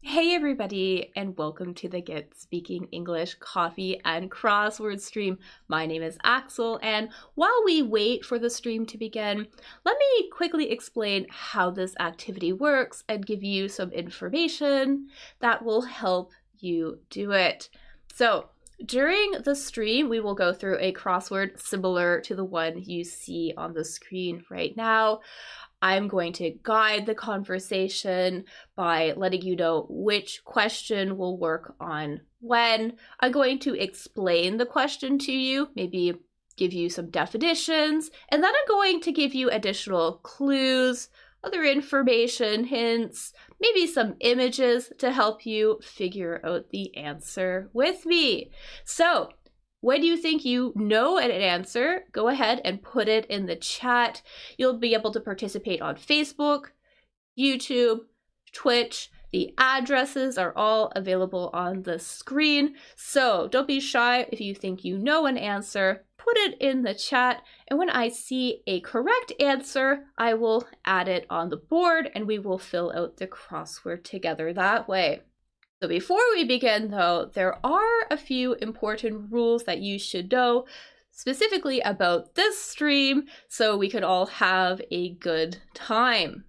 Hey everybody, and welcome to the Get Speaking English Coffee and Crossword stream. My name is Axel, and while we wait for the stream to begin, let me quickly explain how this activity works and give you some information that will help you do it. So, during the stream, we will go through a crossword similar to the one you see on the screen right now. I'm going to guide the conversation by letting you know which question will work on when. I'm going to explain the question to you, maybe give you some definitions, and then I'm going to give you additional clues, other information, hints, maybe some images to help you figure out the answer with me. So, when you think you know an answer, go ahead and put it in the chat. You'll be able to participate on Facebook, YouTube, Twitch. The addresses are all available on the screen. So don't be shy if you think you know an answer. Put it in the chat, and when I see a correct answer, I will add it on the board and we will fill out the crossword together that way. So before we begin though, there are a few important rules that you should know specifically about this stream so we could all have a good time.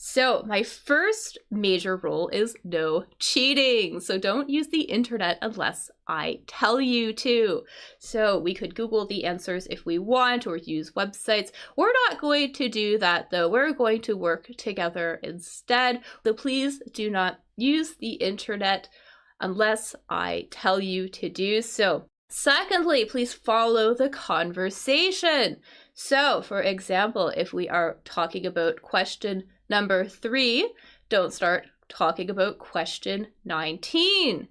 So my first major rule is no cheating. So don't use the internet unless I tell you to. So we could Google the answers if we want or use websites. We're not going to do that though. We're going to work together instead. So please do not use the internet unless I tell you to do so. Secondly, please follow the conversation. So for example, if we are talking about question number 3, don't start talking about question 19.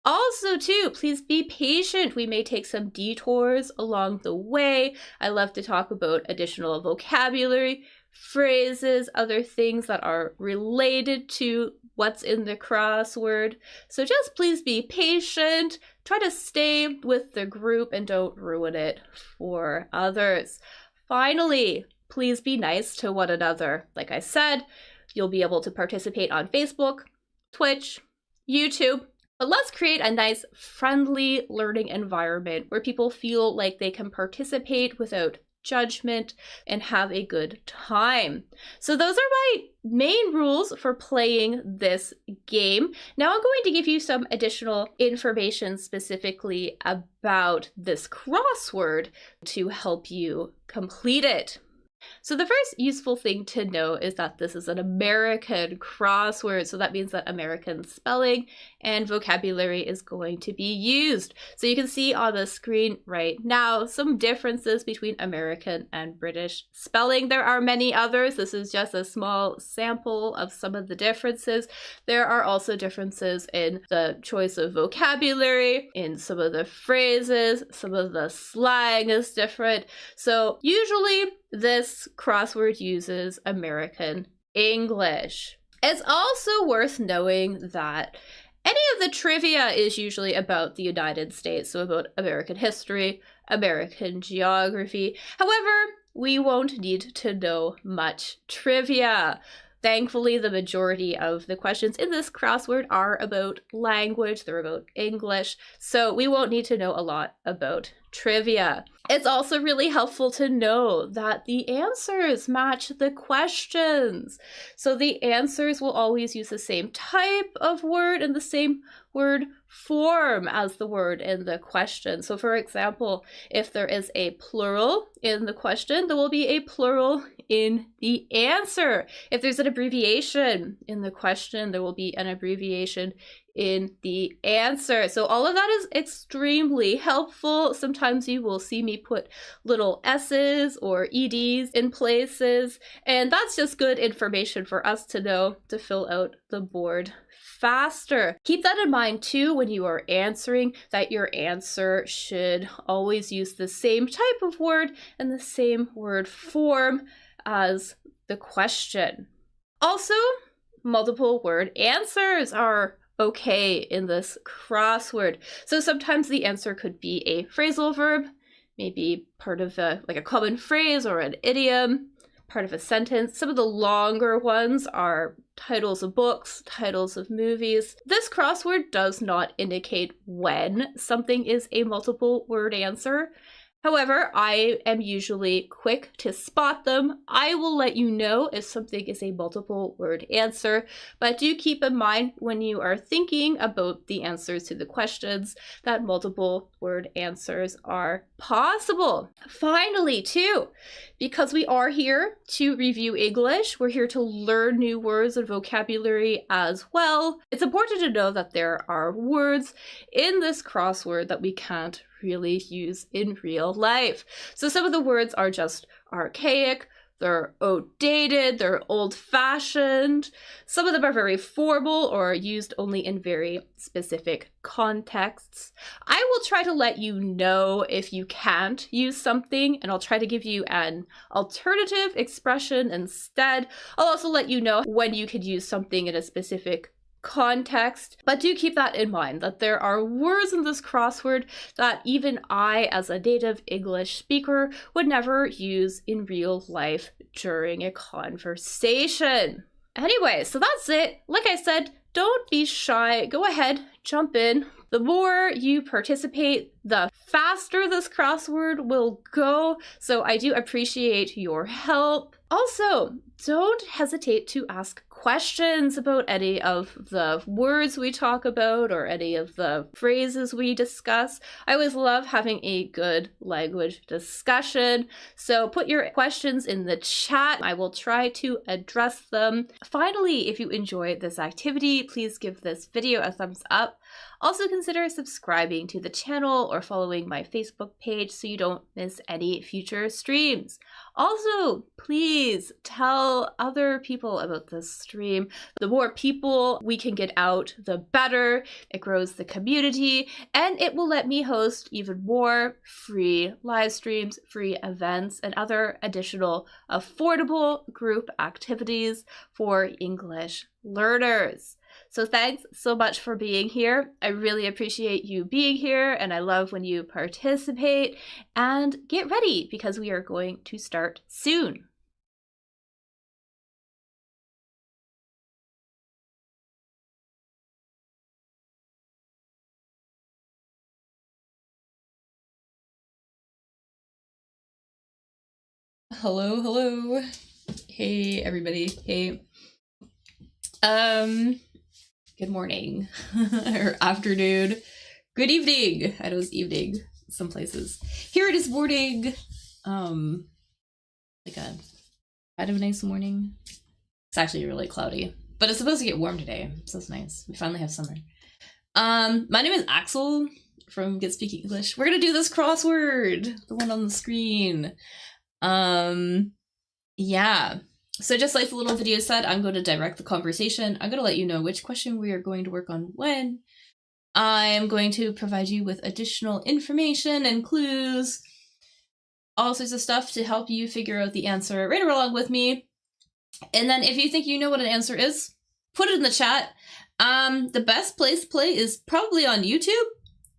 Also, too, please be patient. We may take some detours along the way. I love to talk about additional vocabulary, phrases, other things that are related to what's in the crossword. So just please be patient. Try to stay with the group and don't ruin it for others. Finally, please be nice to one another. Like I said, you'll be able to participate on Facebook, Twitch, YouTube. But let's create a nice, friendly learning environment where people feel like they can participate without judgment and have a good time. So those are my main rules for playing this game. Now I'm going to give you some additional information specifically about this crossword to help you complete it. So the first useful thing to know is that this is an American crossword. So that means that American spelling and vocabulary is going to be used. So you can see on the screen right now some differences between American and British spelling. There are many others. This is just a small sample of some of the differences. There are also differences in the choice of vocabulary, in some of the phrases, some of the slang is different. So usually this crossword uses American English. It's also worth knowing that any of the trivia is usually about the United States, so about American history, American geography. However, we won't need to know much trivia. Thankfully, the majority of the questions in this crossword are about language, they're about English, so we won't need to know a lot about trivia. It's also really helpful to know that the answers match the questions. So the answers will always use the same type of word and the same word form as the word in the question. So for example, if there is a plural in the question, there will be a plural in the answer. If there's an abbreviation in the question, there will be an abbreviation in the answer. So all of that is extremely helpful. Sometimes you will see me put little S's or EDs in places, and that's just good information for us to know to fill out the board faster. Keep that in mind too when you are answering, that your answer should always use the same type of word and the same word form as the question. Also, multiple word answers are okay in this crossword. So sometimes the answer could be a phrasal verb, maybe part of a common phrase or an idiom, part of a sentence. Some of the longer ones are titles of books, titles of movies. This crossword does not indicate when something is a multiple word answer. However, I am usually quick to spot them. I will let you know if something is a multiple word answer, but do keep in mind when you are thinking about the answers to the questions that multiple word answers are possible. Finally, too, because we are here to review English, we're here to learn new words and vocabulary as well. It's important to know that there are words in this crossword that we can't really use in real life. So some of the words are just archaic, they're outdated, they're old-fashioned. Some of them are very formal or used only in very specific contexts. I will try to let you know if you can't use something, and I'll try to give you an alternative expression instead. I'll also let you know when you could use something in a specific context, but do keep that in mind that there are words in this crossword that even I, as a native English speaker, would never use in real life during a conversation. Anyway, so that's it. Like I said, don't be shy. Go ahead, jump in. The more you participate, the faster this crossword will go. So I do appreciate your help. Also, don't hesitate to ask questions about any of the words we talk about or any of the phrases we discuss. I always love having a good language discussion. So put your questions in the chat. I will try to address them. Finally, if you enjoy this activity, please give this video a thumbs up. Also consider subscribing to the channel or following my Facebook page so you don't miss any future streams. Also, please tell other people about this stream. The more people we can get out, the better. It grows the community, and it will let me host even more free live streams, free events, and other additional affordable group activities for English learners. So thanks so much for being here. I really appreciate you being here, and I love when you participate. And get ready, because we are going to start soon. Hello, hello. Hey, everybody. Hey. Good morning or afternoon, good evening. I know it's evening some places. Here it is morning. Like a kind of a nice morning. It's actually really cloudy, but it's supposed to get warm today, so it's nice. We finally have summer. My name is Axel from Get Speaking English. We're gonna do this crossword, the one on the screen. Yeah. So just like the little video said, I'm going to direct the conversation. I'm going to let you know which question we are going to work on when. I'm going to provide you with additional information and clues, all sorts of stuff to help you figure out the answer right along with me. And then if you think you know what an answer is, put it in the chat. The best place to play is probably on YouTube,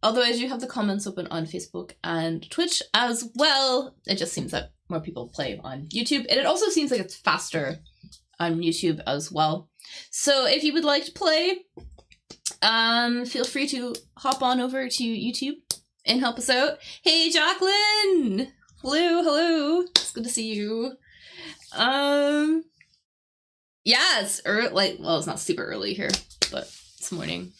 although I do have the comments open on Facebook and Twitch as well. It just seems that more people play on YouTube, and it also seems like it's faster on YouTube as well. So if you would like to play, feel free to hop on over to YouTube and help us out. Hey, Jacqueline! Hello, hello. It's good to see you. Yeah, it's early, well, it's not super early here, but it's morning.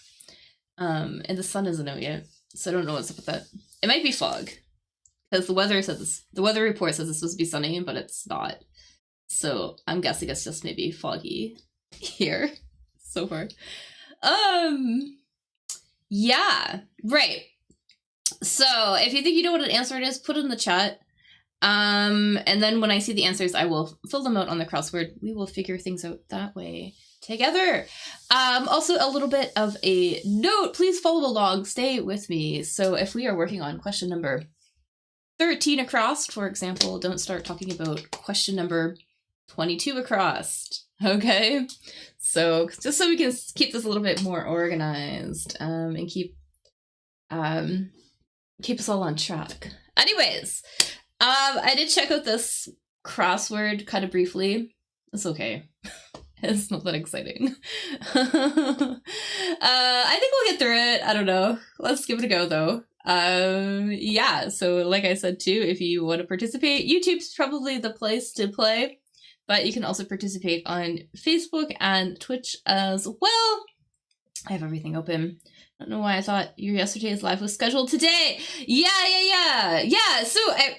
And the sun isn't out yet, so I don't know what's up with that. It might be fog. Because the weather report says it's supposed to be sunny, but it's not. So I'm guessing it's just maybe foggy here so far. Yeah, right. So if you think you know what an answer it is, put it in the chat. And then when I see the answers, I will fill them out on the crossword. We will figure things out that way together. Also a little bit of a note, please follow along, stay with me. So if we are working on question number 13 across, for example, don't start talking about question number 22 across, okay? So just so we can keep this a little bit more organized, and keep us all on track. Anyways, I did check out this crossword kind of briefly. It's okay. It's not that exciting. I think we'll get through it. I don't know. Let's give it a go though. Yeah, so like I said too, if you want to participate, YouTube's probably the place to play, but you can also participate on Facebook and Twitch as well. I have everything open. I don't know why I thought your yesterday's live was scheduled today. Yeah. So I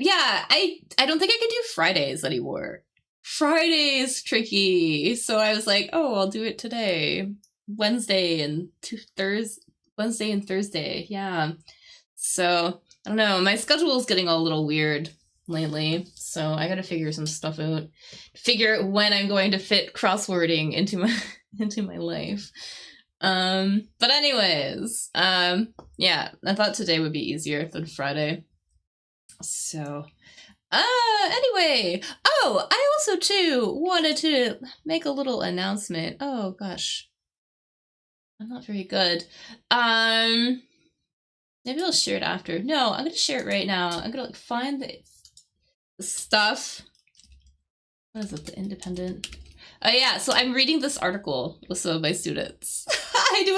don't think I can do Fridays anymore. Friday's tricky. So I was like, oh, I'll do it today. Wednesday and Thursday. Yeah. So I don't know. My schedule is getting a little weird lately. So I gotta figure some stuff out. Figure when I'm going to fit crosswording into my life. But anyways, yeah, I thought today would be easier than Friday. So, anyway, oh, I also too wanted to make a little announcement. Oh gosh, I'm not very good. Maybe I'll share it after. No, I'm gonna share it right now. I'm gonna like find the stuff. What is it? The Independent. Oh yeah, so I'm reading this article with some of my students. I do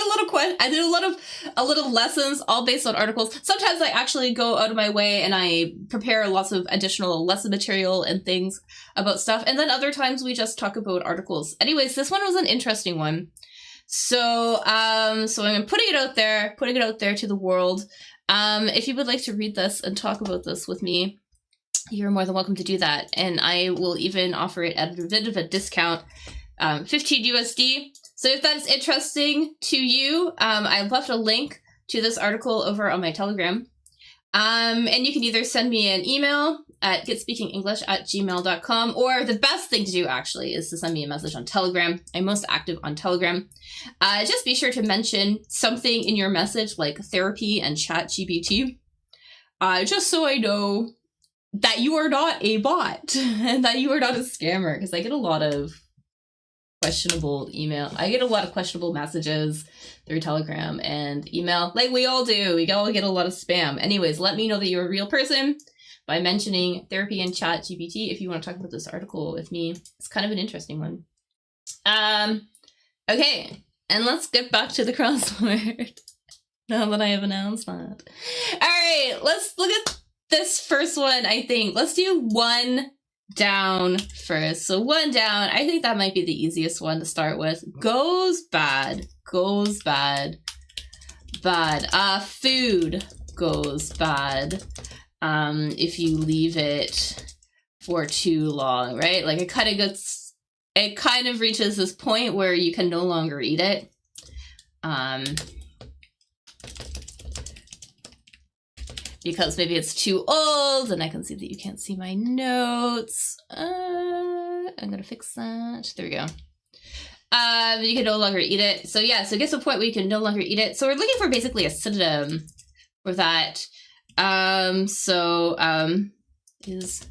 a little lessons all based on articles. Sometimes I actually go out of my way and I prepare lots of additional lesson material and things about stuff. And then other times we just talk about articles. Anyways, this one was an interesting one. So I'm putting it out there to the world. If you would like to read this and talk about this with me, you're more than welcome to do that. And I will even offer it at a bit of a discount, 15 USD. So if that's interesting to you, I've left a link to this article over on my Telegram. And you can either send me an email at getspeakingenglish@gmail.com, or the best thing to do actually is to send me a message on Telegram. I'm most active on Telegram. Just be sure to mention something in your message like therapy and ChatGPT, just so I know that you are not a bot and that you are not a scammer, because I get a lot of questionable email. I get a lot of questionable messages through Telegram and email, like we all do. We all get a lot of spam. Anyways, let me know that you're a real person by mentioning therapy and ChatGPT if you want to talk about this article with me. It's kind of an interesting one. Okay, and let's get back to the crossword now that I have announced that. All right, let's look at this first one. I think let's do one down first. So one down, I think that might be the easiest one to start with. Goes bad. Food goes bad if you leave it for too long, right? Like it kind of reaches this point where you can no longer eat it. Because maybe it's too old, and I can see that you can't see my notes. I'm gonna fix that. There we go. You can no longer eat it. So yeah, so it gets to a point where you can no longer eat it. So we're looking for basically a synonym for that. Is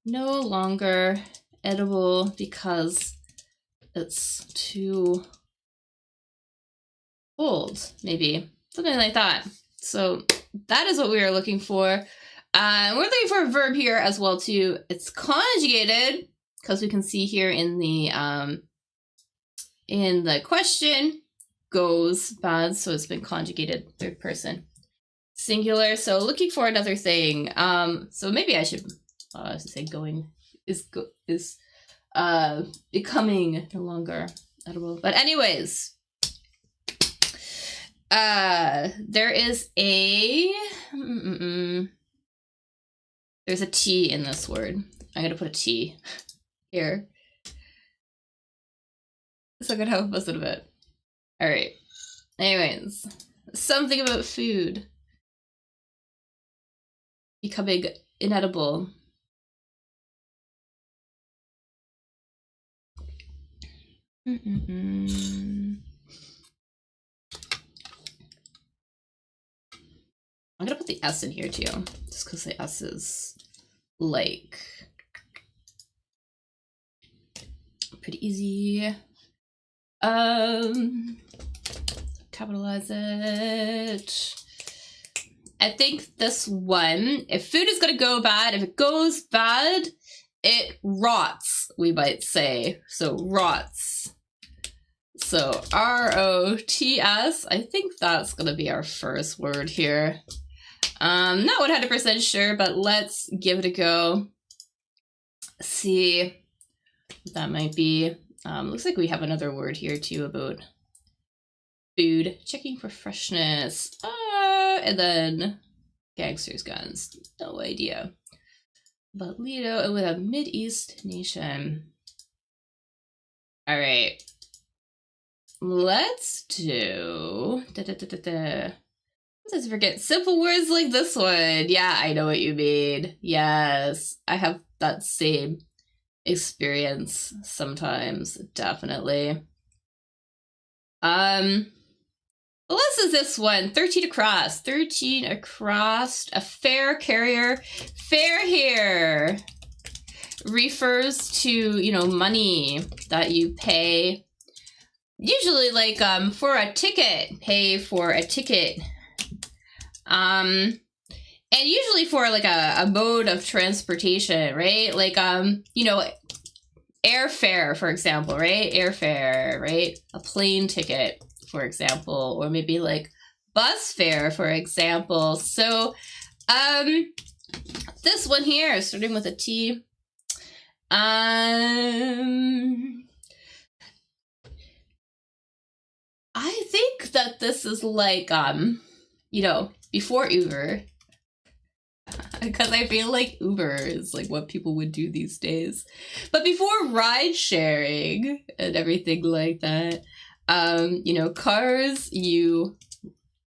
no longer edible because it's too old, maybe. Something like that. So that is what we are looking for. We're looking for a verb here as well too. It's conjugated because we can see here in the question, goes bad, so it's been conjugated third person singular. So looking for another thing. So maybe I should say going is becoming no longer edible. But anyways. There is there's a T in this word. I'm gonna put a T here. So I'm gonna have a buzz in a bit. Alright. Anyways. Something about food becoming inedible. I'm gonna put the S in here too, just because the S is like pretty easy. Capitalize it. I think this one, if food is gonna go bad, if it goes bad, it rots, we might say. So rots. So R-O-T-S, I think that's gonna be our first word here. Not 100% sure, but let's give it a go. See what that might be. Looks like we have another word here too about food. Checking for freshness. And then gangsters, guns. No idea. But Lido with a Mid-East nation. All right. Let's do... Let's forget simple words like this one. Yeah, I know what you mean. Yes, I have that same experience sometimes, definitely. Let's do this one. 13 across. 13 across. A fare carrier. Fare here refers to, you know, money that you pay. Usually like for a ticket. Pay for a ticket. And usually for like a mode of transportation, right? Like, you know, airfare, for example, right? Airfare, right? A plane ticket, for example, or maybe like bus fare, for example. So, this one here, starting with a T. I think that this is like, you know, before Uber, because I feel like Uber is like what people would do these days. But before ride sharing and everything like that, you know, cars, you,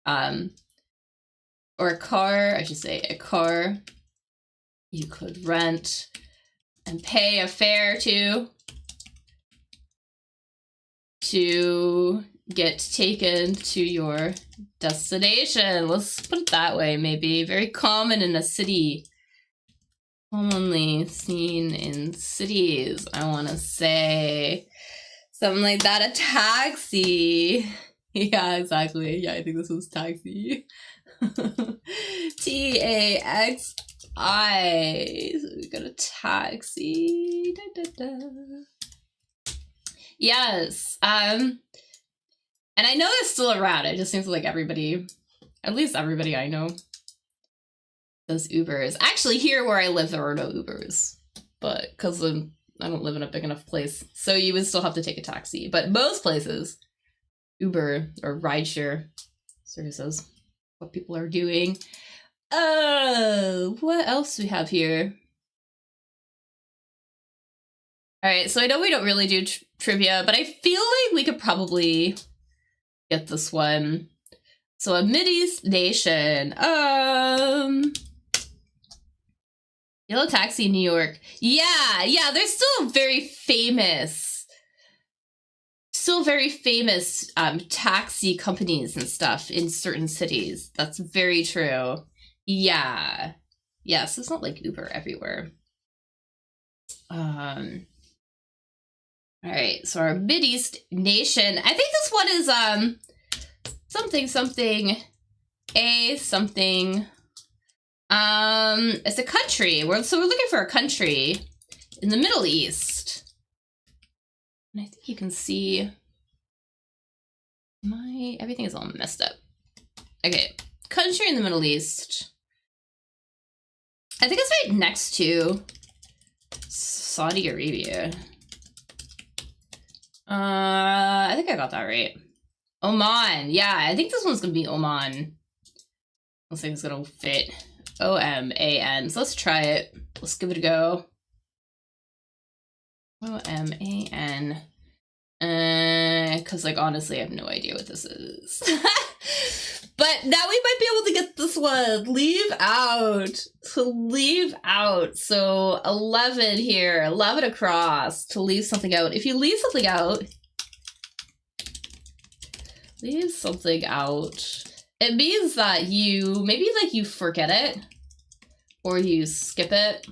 or a car, I should say, a car, you could rent and pay a fare to get taken to your destination. Let's put it that way, maybe. Very common in a city. Commonly seen in cities, I want to say. Something like that. A taxi. Yeah, exactly. Yeah, I think this was taxi. T-A-X-I. So we got a taxi. Da, da, da. Yes. And I know it's still around. It just seems like everybody, at least everybody I know, does Ubers. Actually, here where I live, there are no Ubers, but because I don't live in a big enough place, so you would still have to take a taxi. But most places, Uber or rideshare services, what people are doing. Oh, what else do we have here? All right, so I know we don't really do trivia, but I feel like we could probably get this one. So a Mideast nation. Yellow Taxi, New York. Yeah, they're still very famous. Still very famous taxi companies and stuff in certain cities. That's very true. Yeah. Yes, it's not like Uber everywhere. All right, so our Mideast nation. I think this one is something it's a country. So we're looking for a country in the Middle East. And I think you can see everything is all messed up. Okay, country in the Middle East. I think it's right next to Saudi Arabia. I think I got that right. Oman. Yeah, I think this one's gonna be Oman. Looks like it's gonna fit. O-M-A-N. So let's try it. Let's give it a go. O-M-A-N. Because, like, honestly, I have no idea what this is. But now we might be able to get this one. Leave out. To leave out. So 11 here. 11 across. To leave something out. If you leave something out, it means that maybe like you forget it or you skip it.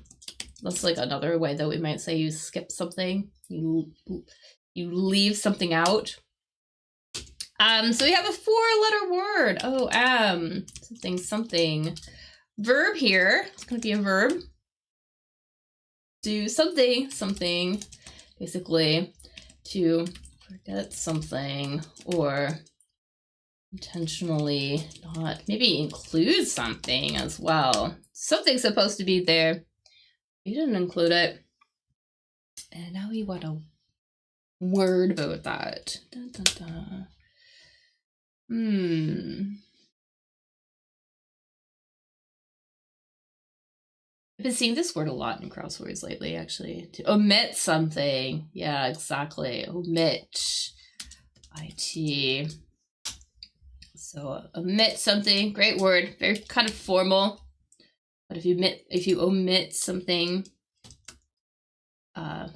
That's like another way that we might say you skip something. You leave something out. So we have a 4-letter word. Something. Verb here. It's gonna be a verb. do something, basically, to forget something, or intentionally not, maybe include something as well. Something's supposed to be there. You didn't include it. And now we want a word about that. Dun, dun, dun. I've been seeing this word a lot in crosswords lately, actually. To omit something. Yeah, exactly. Omit. IT. So omit something. Great word. Very kind of formal. But if you omit something,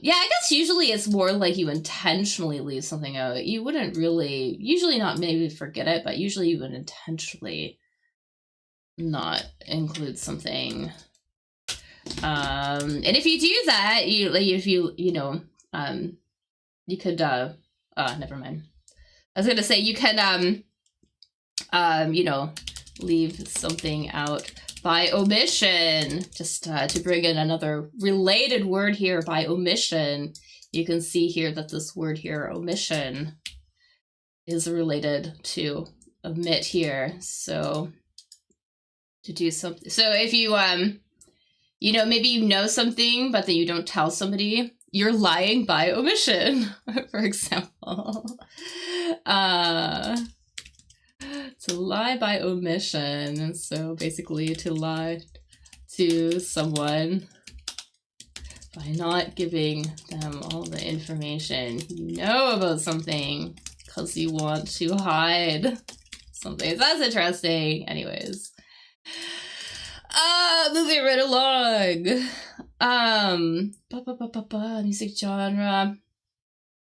yeah, I guess usually it's more like you intentionally leave something out. You wouldn't really, usually not maybe forget it, but usually you would intentionally not include something. And if you do that, you could, never mind. I was gonna say you can, leave something out by omission, just to bring in another related word here. By omission, you can see here that this word here, omission, is related to omit here. So to do something, so if you maybe you know something but then you don't tell somebody, you're lying by omission. For example, to lie by omission. And so basically to lie to someone by not giving them all the information you know about something because you want to hide something. So that's interesting. Anyways, moving right along. Music genre.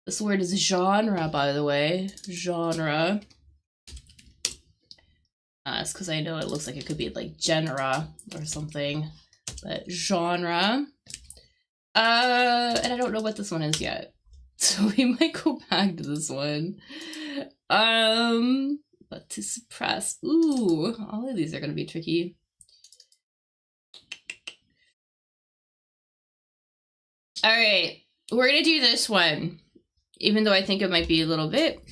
This word is genre, by the way. Genre. It's because I know it looks like it could be like genera or something, but genre. And I don't know what this one is yet, so we might go back to this one. But to suppress. Ooh, all of these are gonna be tricky. All right, we're gonna do this one, even though I think it might be maybe a little bit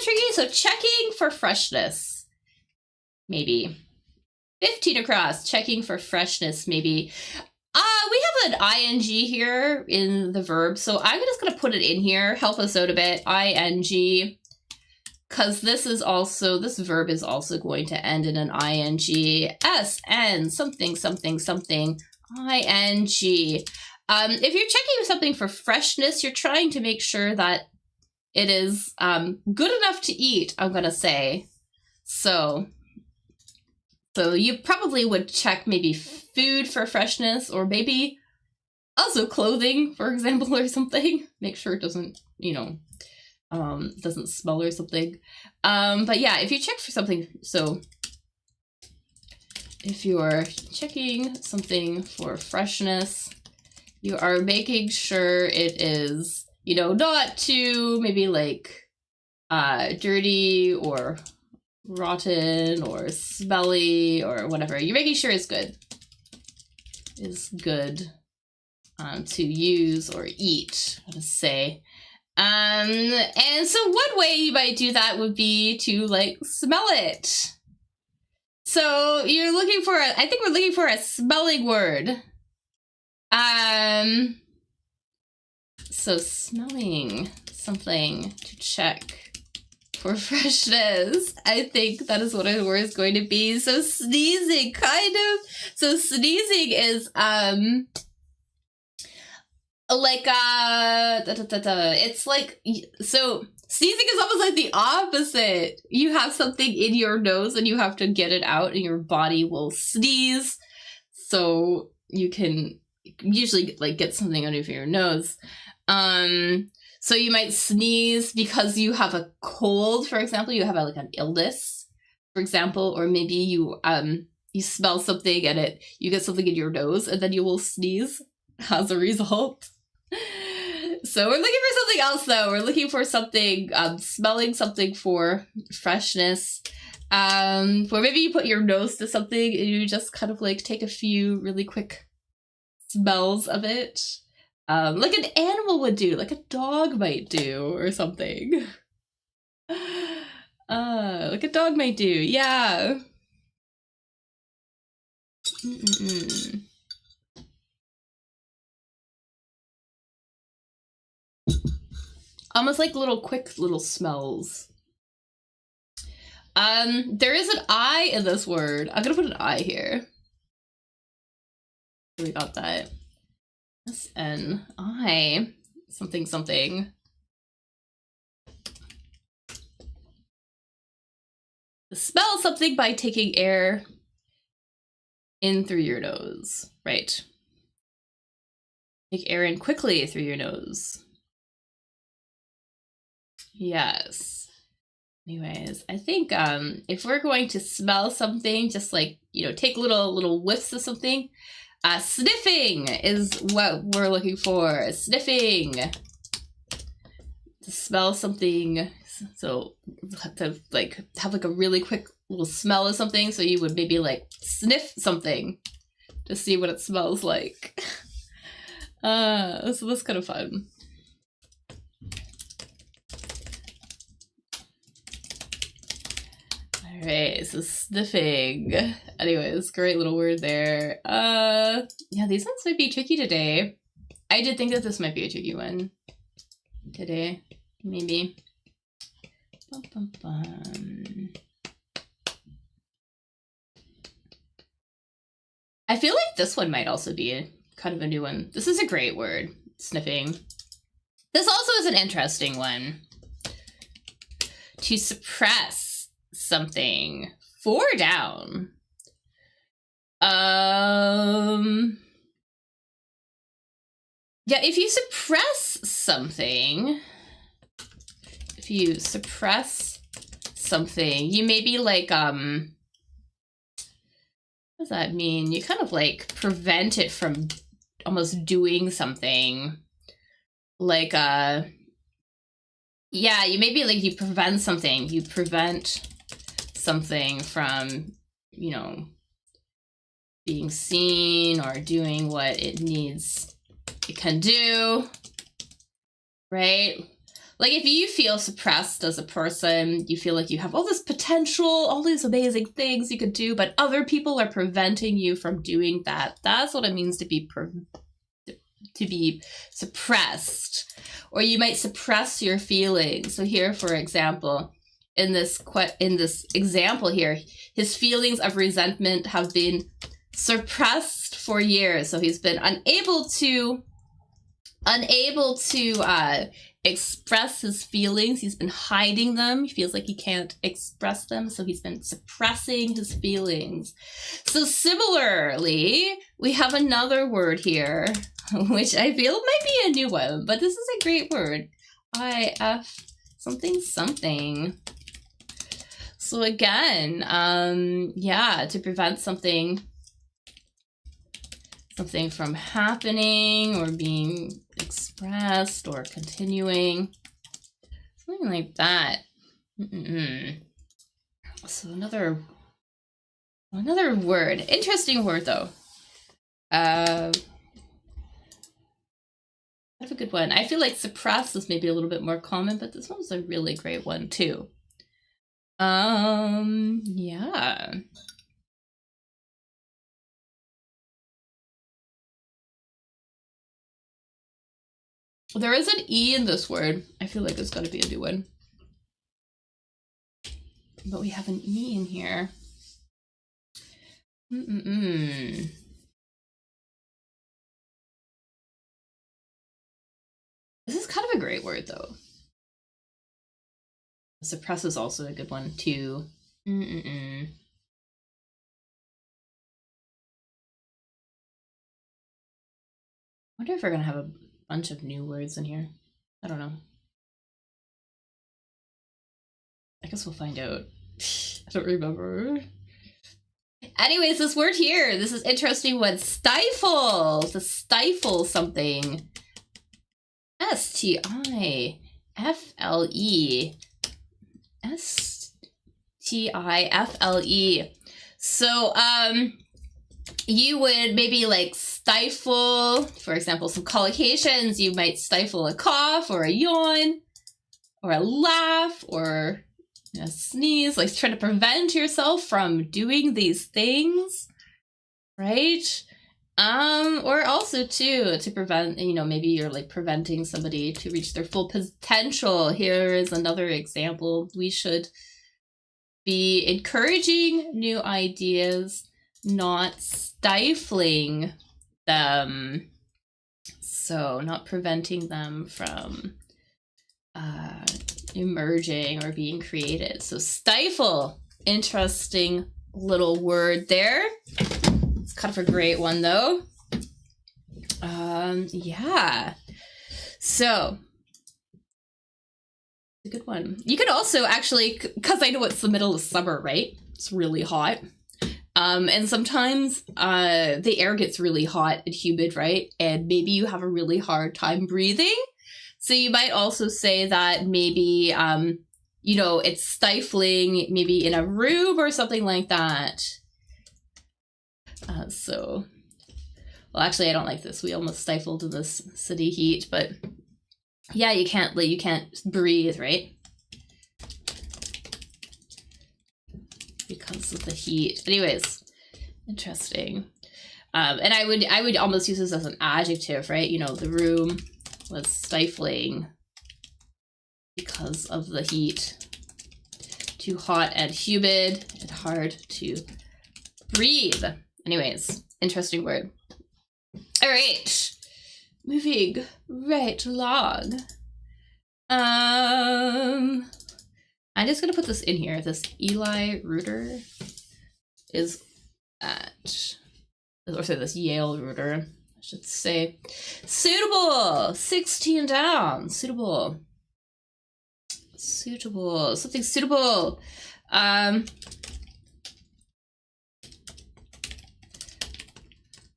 tricky. So checking for freshness. Maybe 15 across, checking for freshness. Maybe we have an ing here in the verb, so I'm just gonna put it in here, help us out a bit. Ing, because this verb is also going to end in an ing. Sn, something something something, ing. If you're checking something for freshness, you're trying to make sure that it is good enough to eat, I'm gonna say. So you probably would check maybe food for freshness, or maybe also clothing, for example, or something. Make sure it doesn't, doesn't smell or something. But yeah, if you check for something, so if you're checking something for freshness, you are making sure it is, not too maybe like dirty or rotten or smelly or whatever. You're making sure it's good. Is good to use or eat, let's say. And so one way you might do that would be to like smell it. So you're looking for I think we're looking for a smelling word. So smelling something to check for freshness. I think that is what our word is going to be. So sneezing, kind of. So sneezing is like it's like, so sneezing is almost like the opposite. You have something in your nose and you have to get it out, and your body will sneeze. So you can usually like get something out of your nose. So you might sneeze because you have a cold, for example. You have like an illness, for example, or maybe you smell something and you get something in your nose, and then you will sneeze as a result. So we're looking for something else, though. We're looking for something, smelling something for freshness. Or maybe you put your nose to something and you just kind of like take a few really quick smells of it. Like an animal would do, like a dog might do or something. Like a dog might do, yeah. Almost like quick little smells. There is an I in this word. I'm gonna put an I here. We got that. S-N-I something something. Smell something by taking air in through your nose. Right. Take air in quickly through your nose. Yes. Anyways, I think if we're going to smell something, just like, you know, take little whiffs of something, sniffing is what we're looking for. Sniffing. To smell something, so to like have like a really quick little smell of something, so you would maybe like sniff something to see what it smells like. So that's kind of fun. Alright, so sniffing. Anyways, great little word there. Yeah, these ones might be tricky today. I did think that this might be a tricky one today. Maybe. Bum, bum, bum. I feel like this one might also be kind of a new one. This is a great word, sniffing. This also is an interesting one. To suppress something. 4 down. Yeah, if you suppress something, you may be like, what does that mean? You kind of like prevent it from almost doing something. Like, yeah, you maybe like you prevent something. You prevent something from, you know, being seen or doing what it can do, right? Like if you feel suppressed as a person, you feel like you have all this potential, all these amazing things you could do, but other people are preventing you from doing that. That's what it means to be suppressed. Or you might suppress your feelings. So here, for example, in this example here, his feelings of resentment have been suppressed for years. So he's been unable to express his feelings. He's been hiding them. He feels like he can't express them, so he's been suppressing his feelings. So similarly, we have another word here, which I feel might be a new one, but this is a great word. IF something something. So again, yeah, to prevent something from happening or being expressed or continuing, something like that. So another word, interesting word though. That's a good one. I feel like suppress is maybe a little bit more common, but this one's a really great one too. Yeah. There is an E in this word. I feel like it's got to be a new one. But we have an E in here. This is kind of a great word, though. Suppress is also a good one, too. I wonder if we're going to have a bunch of new words in here. I don't know. I guess we'll find out. I don't remember. Anyways, this word here, this is interesting one. Stifle. To stifle something. S-T-I-F-L-E. S-T-I-F-L-E. So, you would maybe like stifle, for example, some collocations. You might stifle a cough or a yawn or a laugh or a sneeze, like try to prevent yourself from doing these things, right? Or also too, to prevent, you know, maybe you're like preventing somebody to reach their full potential. Here is another example. We should be encouraging new ideas, not stifling them. So not preventing them from emerging or being created. So stifle, interesting little word there. It's kind of a great one though. Yeah. So a good one. You could also actually, because I know it's the middle of summer, right? It's really hot. And sometimes the air gets really hot and humid, right? And maybe you have a really hard time breathing. So you might also say that maybe, you know, it's stifling maybe in a room or something like that. So, well, actually, I don't like this. We almost stifled in this city heat, but yeah, you can't breathe, right? Because of the heat. Anyways, interesting. And I would almost use this as an adjective, right? You know, the room was stifling because of the heat. Too hot and humid and hard to breathe. Anyways, interesting word. All right, moving right along. I'm just gonna put this in here. This Eli Reuter is at, or say this Yale Reuter, I should say. Suitable, 16 down. Suitable, something suitable.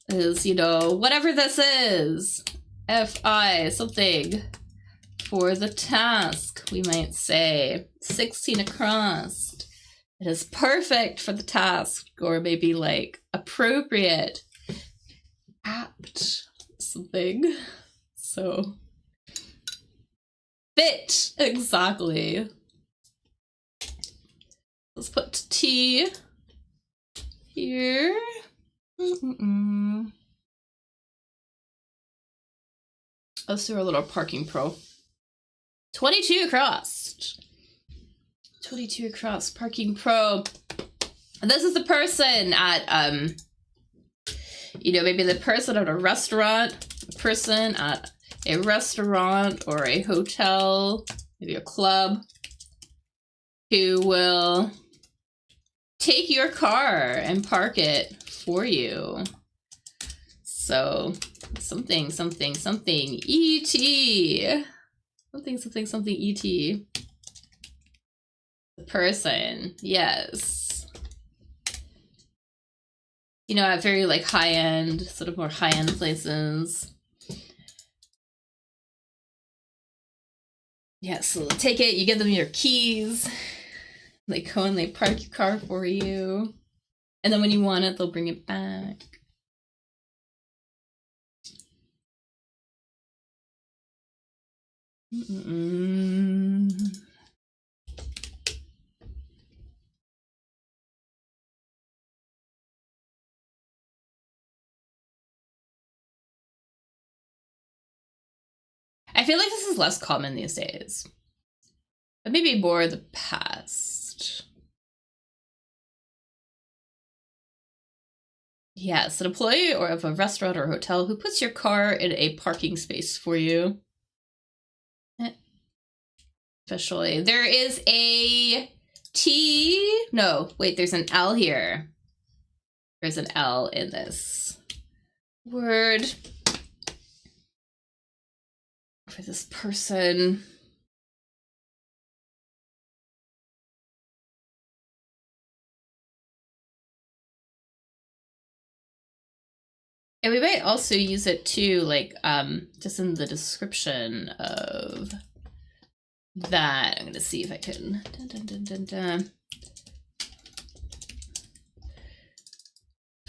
Is, you know, whatever this is, FI, something for the task, we might say. 16 across. It is perfect for the task, or maybe like appropriate, apt, something. So, fit, exactly. Let's put T here. Let's do our little parking pro. 22 across. 22 across, parking pro. And this is the person at, you know, maybe the person at a restaurant, or a hotel, maybe a club, who will take your car and park it for you. So something, ET. Something, ET. The person, yes. You know, at very like high-end, sort of more high-end places. Yeah, so they'll take it, you give them your keys. They go and they park your car for you. And then when you want it, they'll bring it back. I feel like this is less common these days. But maybe more the past. Yes, an employee or of a restaurant or hotel who puts your car in a parking space for you. Officially. There is a T. No, wait, there's an L here. There's an L in this word for this person. And we might also use it too, like, just in the description of that. I'm gonna see if I can.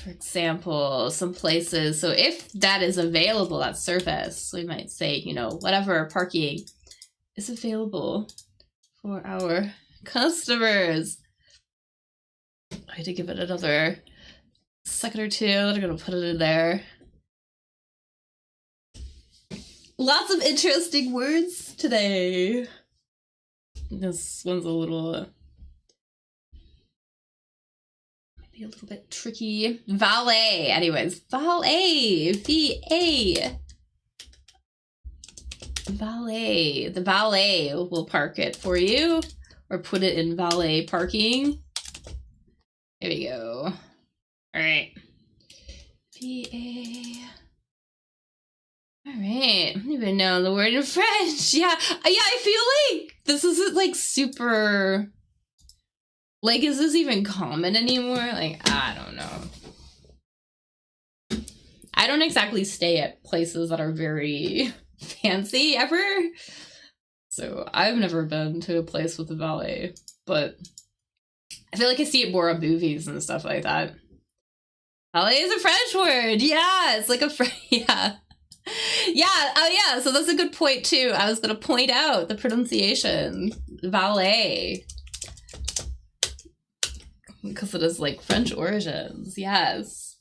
for example, some places. So if that is available at surface, we might say, you know, whatever parking is available for our customers. I had to give it another second or two. I'm gonna put it in there. Lots of interesting words today. This one's a little maybe a little bit tricky. Valet. Anyways, valet. V-A. Valet. The valet will park it for you or put it in valet parking. There we go. All right. V-A. All right. I don't even know the word in French. Yeah. I feel like this isn't like super... Like, is this even common anymore? Like, I don't know. I don't exactly stay at places that are very fancy ever. So I've never been to a place with a valet, but I feel like I see it more on movies and stuff like that. Valet is a French word. Yeah, it's like a yeah. Yeah, oh yeah, so that's a good point too. I was going to point out the pronunciation. Valet. Because it is like French origins, yes.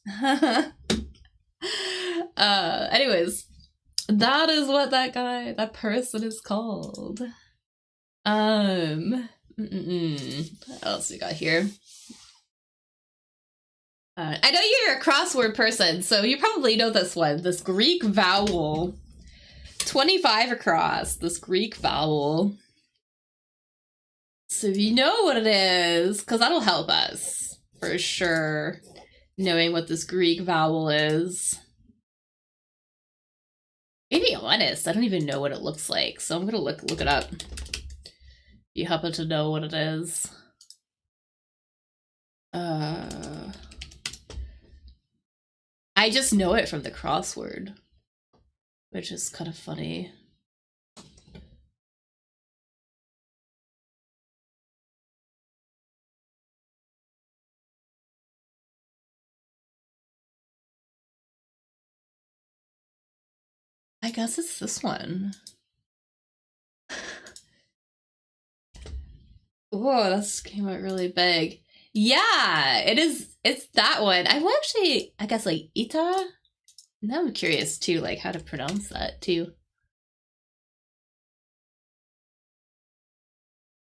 Anyways, that is what that person is called. What else we got here? I know you're a crossword person, so you probably know this one. This Greek vowel. 25 across, this Greek vowel. So you know what it is, because that'll help us, for sure, knowing what this Greek vowel is. To be honest, I don't even know what it looks like, so I'm gonna look it up. You happen to know what it is? I just know it from the crossword, which is kind of funny. I guess it's this one. Whoa, that came out really big. Yeah, it is. It's that one. I will actually, I guess, like, Ita? Now I'm curious, too, like, how to pronounce that, too.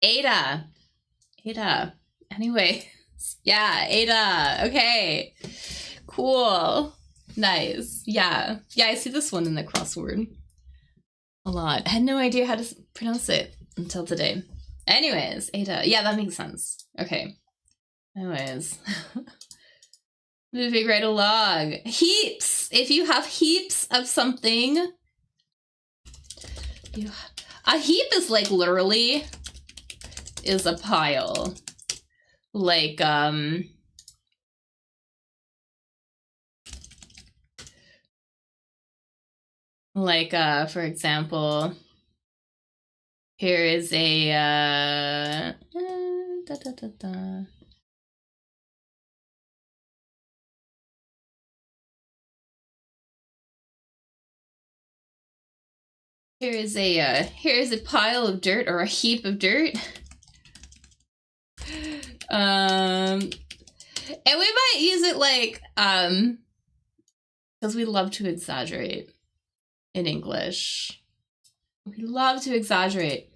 Ada. Ada. Anyway. Yeah, Ada. Okay. Cool. Nice. Yeah. Yeah, I see this one in the crossword a lot. I had no idea how to pronounce it until today. Anyways, Ada. Yeah, that makes sense. Okay. Anyways. Moving right along. Heaps. If you have heaps of something, a heap is like literally is a pile. Like, for example, here is a, here's a pile of dirt or a heap of dirt. And we might use it like, because we love to exaggerate in English. We love to exaggerate.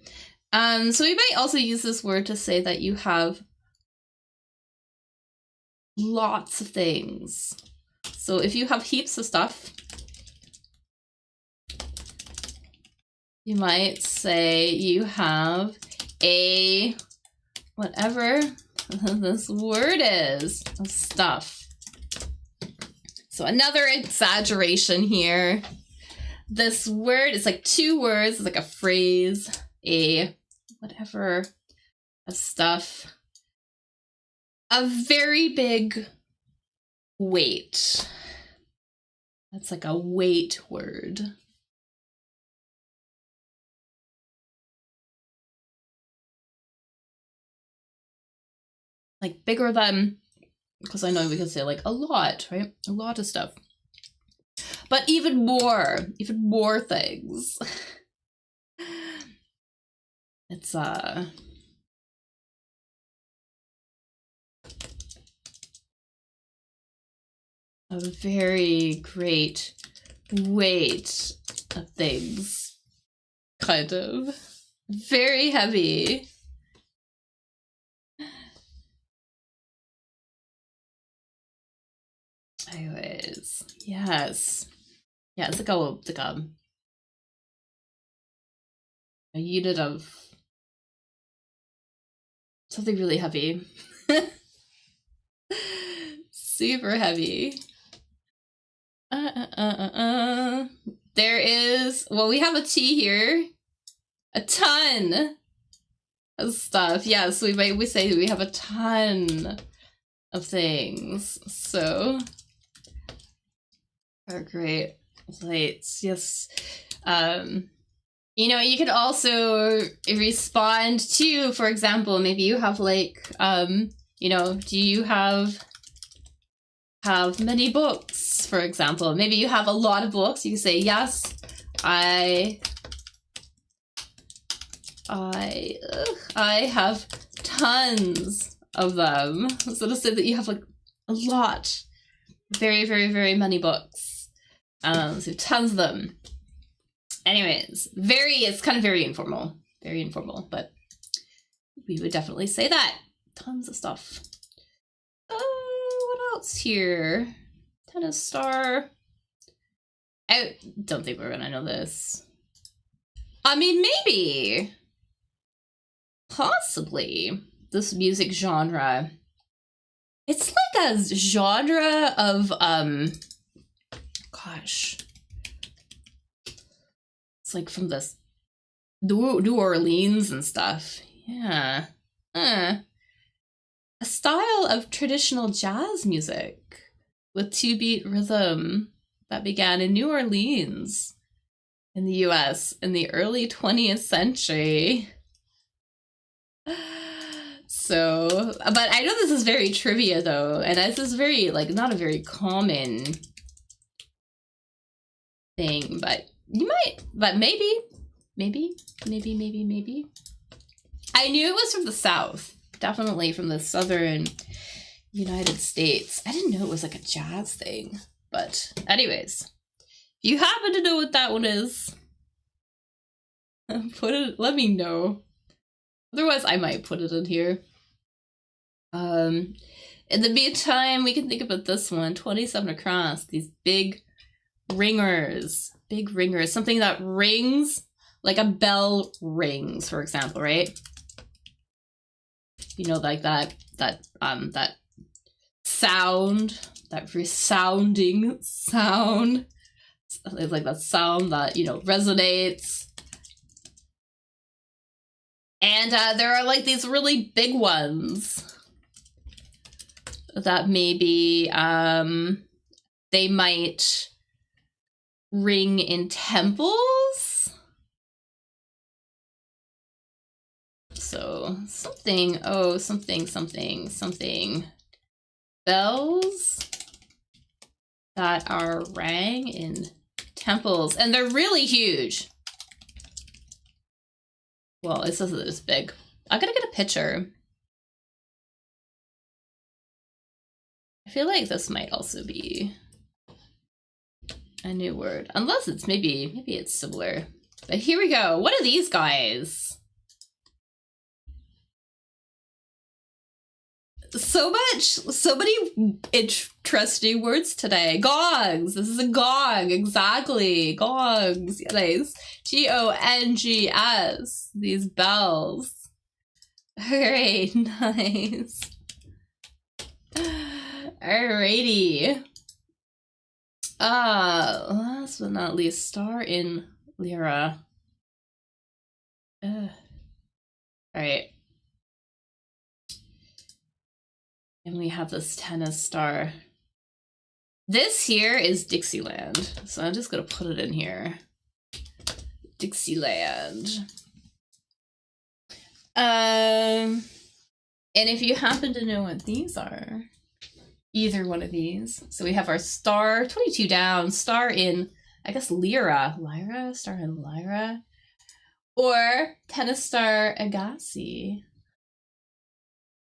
So we might also use this word to say that you have lots of things. So if you have heaps of stuff, you might say you have a whatever this word is, of stuff. So another exaggeration here. This word is like two words, it's like a phrase, a whatever, of stuff. A very big weight. That's like a weight word. Like bigger than because I know we can say like a lot, right? A lot of stuff. But even more things. It's a very great weight of things, kind of. Very heavy. Anyways, yes. Yeah, it's like a unit of something really heavy. Super heavy. There is, well, we have a T here. A ton of stuff. Yeah, so we say we have a ton of things. So, are great plates. Yes. You know, you could also respond to, for example, maybe you have like, you know, do you have many books, for example? Maybe you have a lot of books. You can say, yes, I have tons of them. So to say that you have like a lot, very, very, very many books. So tons of them. Anyways, it's kind of very informal, but we would definitely say that. Tons of stuff. What else here? Tennis star. I don't think we're gonna know this. I mean, maybe. Possibly. This music genre. It's like a genre of, gosh. It's like from this New Orleans and stuff. Yeah. A style of traditional jazz music with 2-beat rhythm that began in New Orleans in the US in the early 20th century. So, but I know this is very trivia though, and this is very, like, not a very common thing, but you might, but maybe. I knew it was from the South, definitely from the Southern United States. I didn't know it was like a jazz thing, but anyways, if you happen to know what that one is, let me know. Otherwise, I might put it in here. In the meantime, we can think about this one, 27 across, these big ringers, something that rings like a bell rings, for example, right? You know, like that sound, that resounding sound. It's like that sound that, you know, resonates. And there are like these really big ones that maybe they might ring in temples. So something bells that are rang in temples, and they're really huge. Well, it says that it's big. I gotta get a picture. I feel like this might also be a new word, unless it's maybe it's similar. But here we go. What are these guys? So many interesting words today. Gongs. This is a gong. Exactly. Gongs. Yes. Gongs. These bells. Alright. Nice. Alrighty. Last but not least, star in Lyra. Alright. And we have this tennis star. This here is Dixieland. So I'm just gonna put it in here. Dixieland. And if you happen to know what these are, either one of these. So we have our star, 22 down, star in, I guess, Lyra. Lyra? Star in Lyra? Or tennis star Agassi.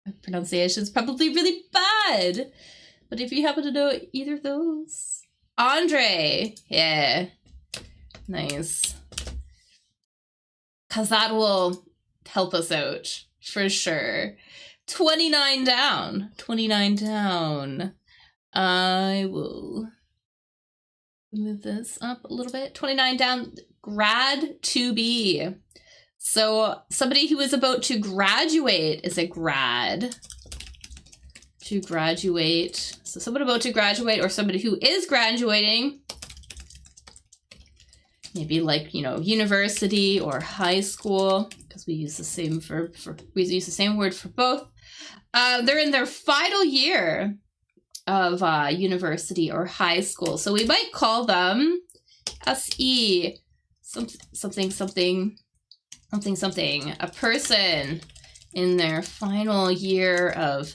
My pronunciation's probably really bad. But if you happen to know either of those. Andre! Yeah. Nice. Because that will help us out, for sure. 29 down. 29 down. I will move this up a little bit. 29 down. Grad 2B. So somebody who is about to graduate is a grad. To graduate. So someone about to graduate or somebody who is graduating. Maybe like, you know, university or high school, because we use the same verb we use the same word for both. They're in their final year of university or high school. So we might call them SE something, a person in their final year of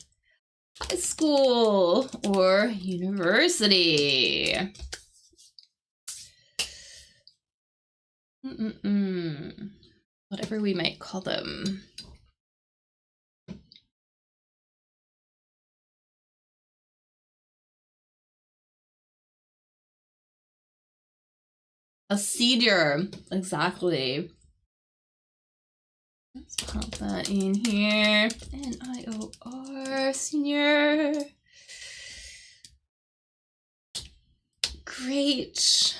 high school or university. Whatever we might call them. A senior, exactly. Let's pop that in here. N-I-O-R, senior. Great.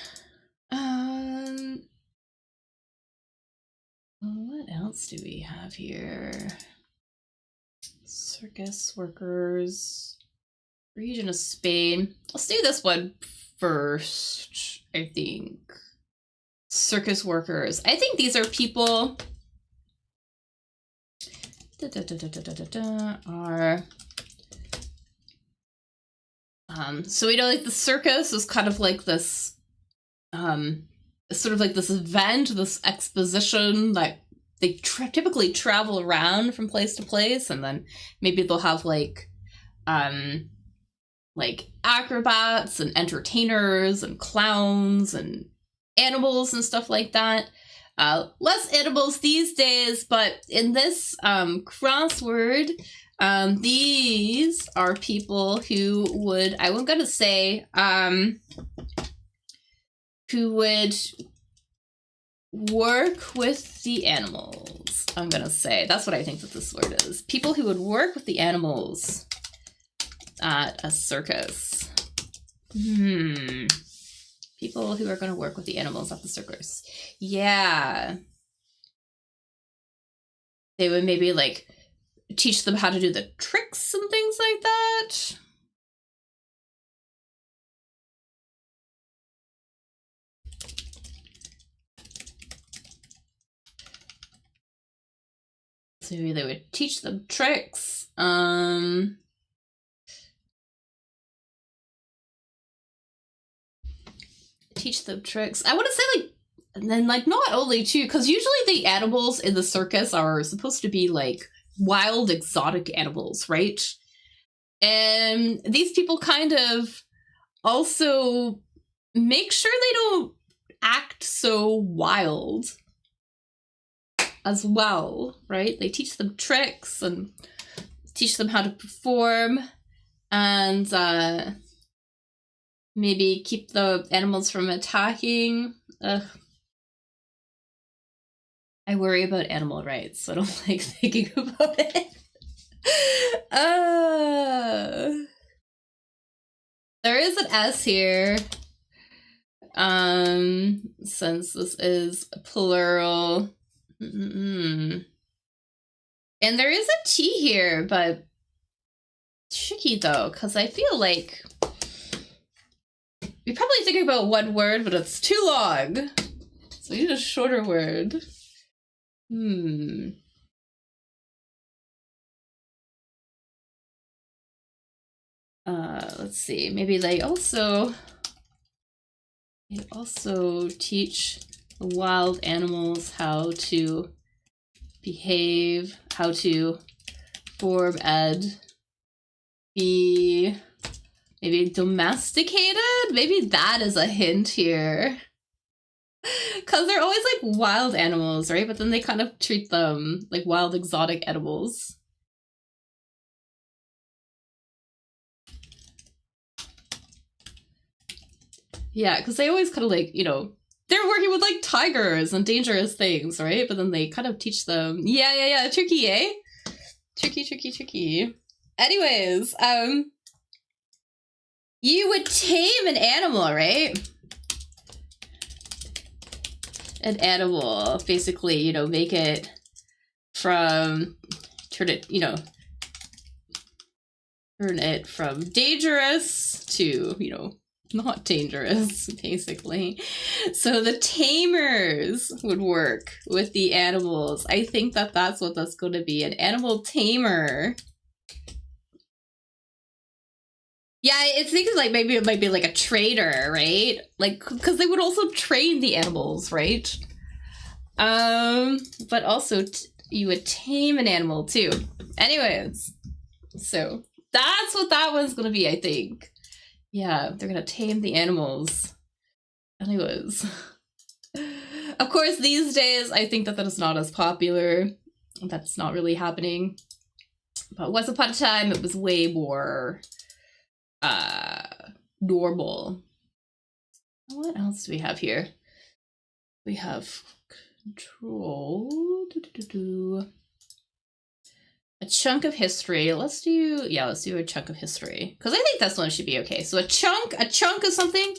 What else do we have here? Circus workers. Region of Spain. Let's do this one first, I think. Circus workers. I think these are people are so we know like the circus is kind of like this sort of like this event, this exposition that they typically travel around from place to place, and then maybe they'll have like acrobats and entertainers and clowns and animals and stuff like that. Less animals these days, but in this crossword, these are people who would, I'm gonna say, who would work with the animals. I'm gonna say, that's what I think that this word is. People who would work with the animals at a circus. People who are going to work with the animals at the circus. Yeah. They would maybe like teach them how to do the tricks and things like that. So maybe they would teach them tricks. Teach them tricks. I want to say like, and then like not only too, because usually the animals in the circus are supposed to be like wild exotic animals, right? And these people kind of also make sure they don't act so wild as well, right? They teach them tricks and teach them how to perform, and maybe keep the animals from attacking. Ugh. I worry about animal rights, so I don't like thinking about it. There is an S here. Since this is plural. And there is a T here, but tricky though, because I feel like you're probably thinking about one word, but it's too long. So you need a shorter word. Let's see. Maybe they also teach the wild animals how to behave, how to form and be Maybe domesticated? Maybe that is a hint here. Because they're always like wild animals, right? But then they kind of treat them like wild exotic animals. Yeah, because they always kind of like, you know, they're working with like tigers and dangerous things, right? But then they kind of teach them. Yeah. Tricky, eh? Tricky. Anyways, you would tame an animal, right? An animal, basically, you know, make it turn it from dangerous to, you know, not dangerous, basically. So the tamers would work with the animals. I think that that's what that's going to be, an animal tamer. Yeah, I think it's like maybe it might be like a trader, right? Like, because they would also train the animals, right? But also you would tame an animal too. Anyways, so that's what that one's going to be, I think. Yeah, they're gonna tame the animals. Anyways. Of course, these days, I think that is not as popular. That's not really happening. But once upon a time, it was way more normal. What else do we have here? We have control. A chunk of history. Let's do a chunk of history. Because I think this one should be okay. So a chunk of something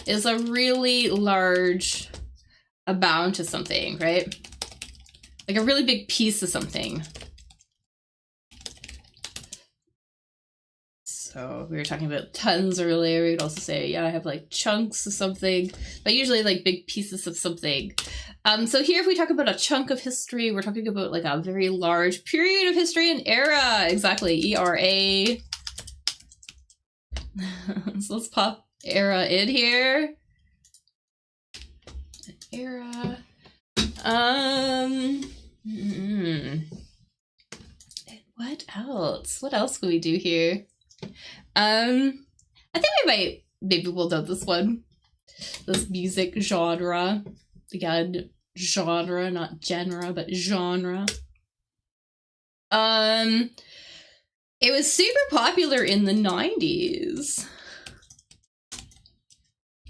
is a really large amount of something, right? Like a really big piece of something. So we were talking about tons earlier. We could also say, yeah, I have like chunks of something, but usually like big pieces of something. So here, if we talk about a chunk of history, we're talking about like a very large period of history and era. Exactly, ERA. So let's pop era in here. Era. What else? What else can we do here? I think maybe we'll do this one. This music genre. Again, genre, not genre, but genre. It was super popular in the 90s.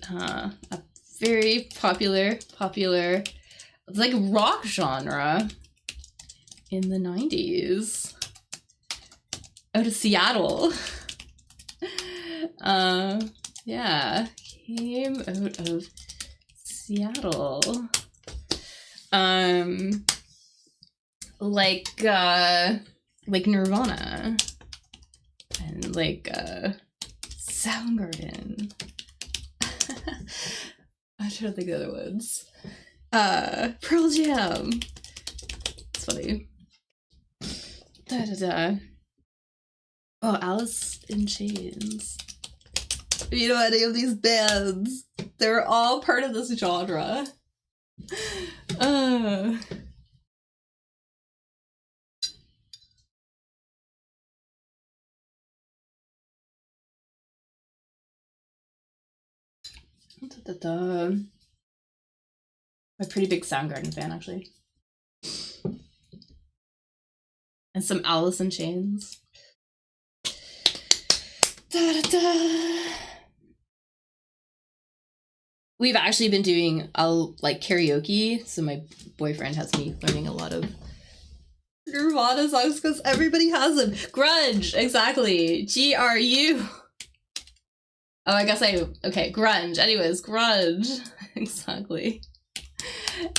A very popular, like rock genre in the 90s. Out of Seattle. Yeah, came out of Seattle. Like Nirvana and like Soundgarden. I'm trying to think of other ones. Pearl Jam. It's funny. Oh, Alice in Chains. You know any of these bands? They're all part of this genre. I'm a pretty big Soundgarden fan, actually. And some Alice in Chains. We've actually been doing like karaoke, so my boyfriend has me learning a lot of Nirvana songs because everybody has them. Grunge, exactly. GRU. Oh, I guess okay, grunge. Anyways, grunge. Exactly.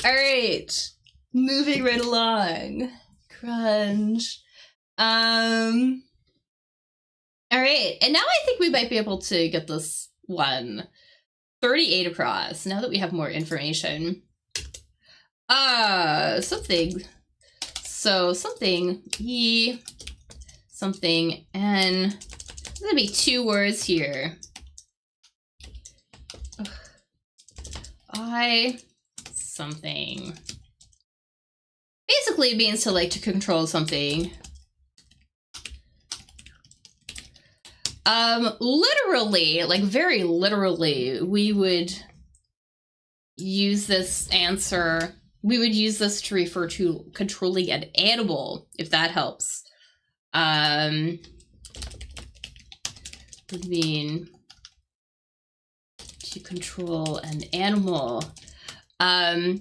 All right, moving right along. Grunge. All right, and now I think we might be able to get this one 38 across, now that we have more information. Something. So something, something, and there's gonna be two words here. Something. Basically it means to control something. Literally, like very literally, we would use this answer. We would use this to refer to controlling an animal, if that helps. Would mean to control an animal.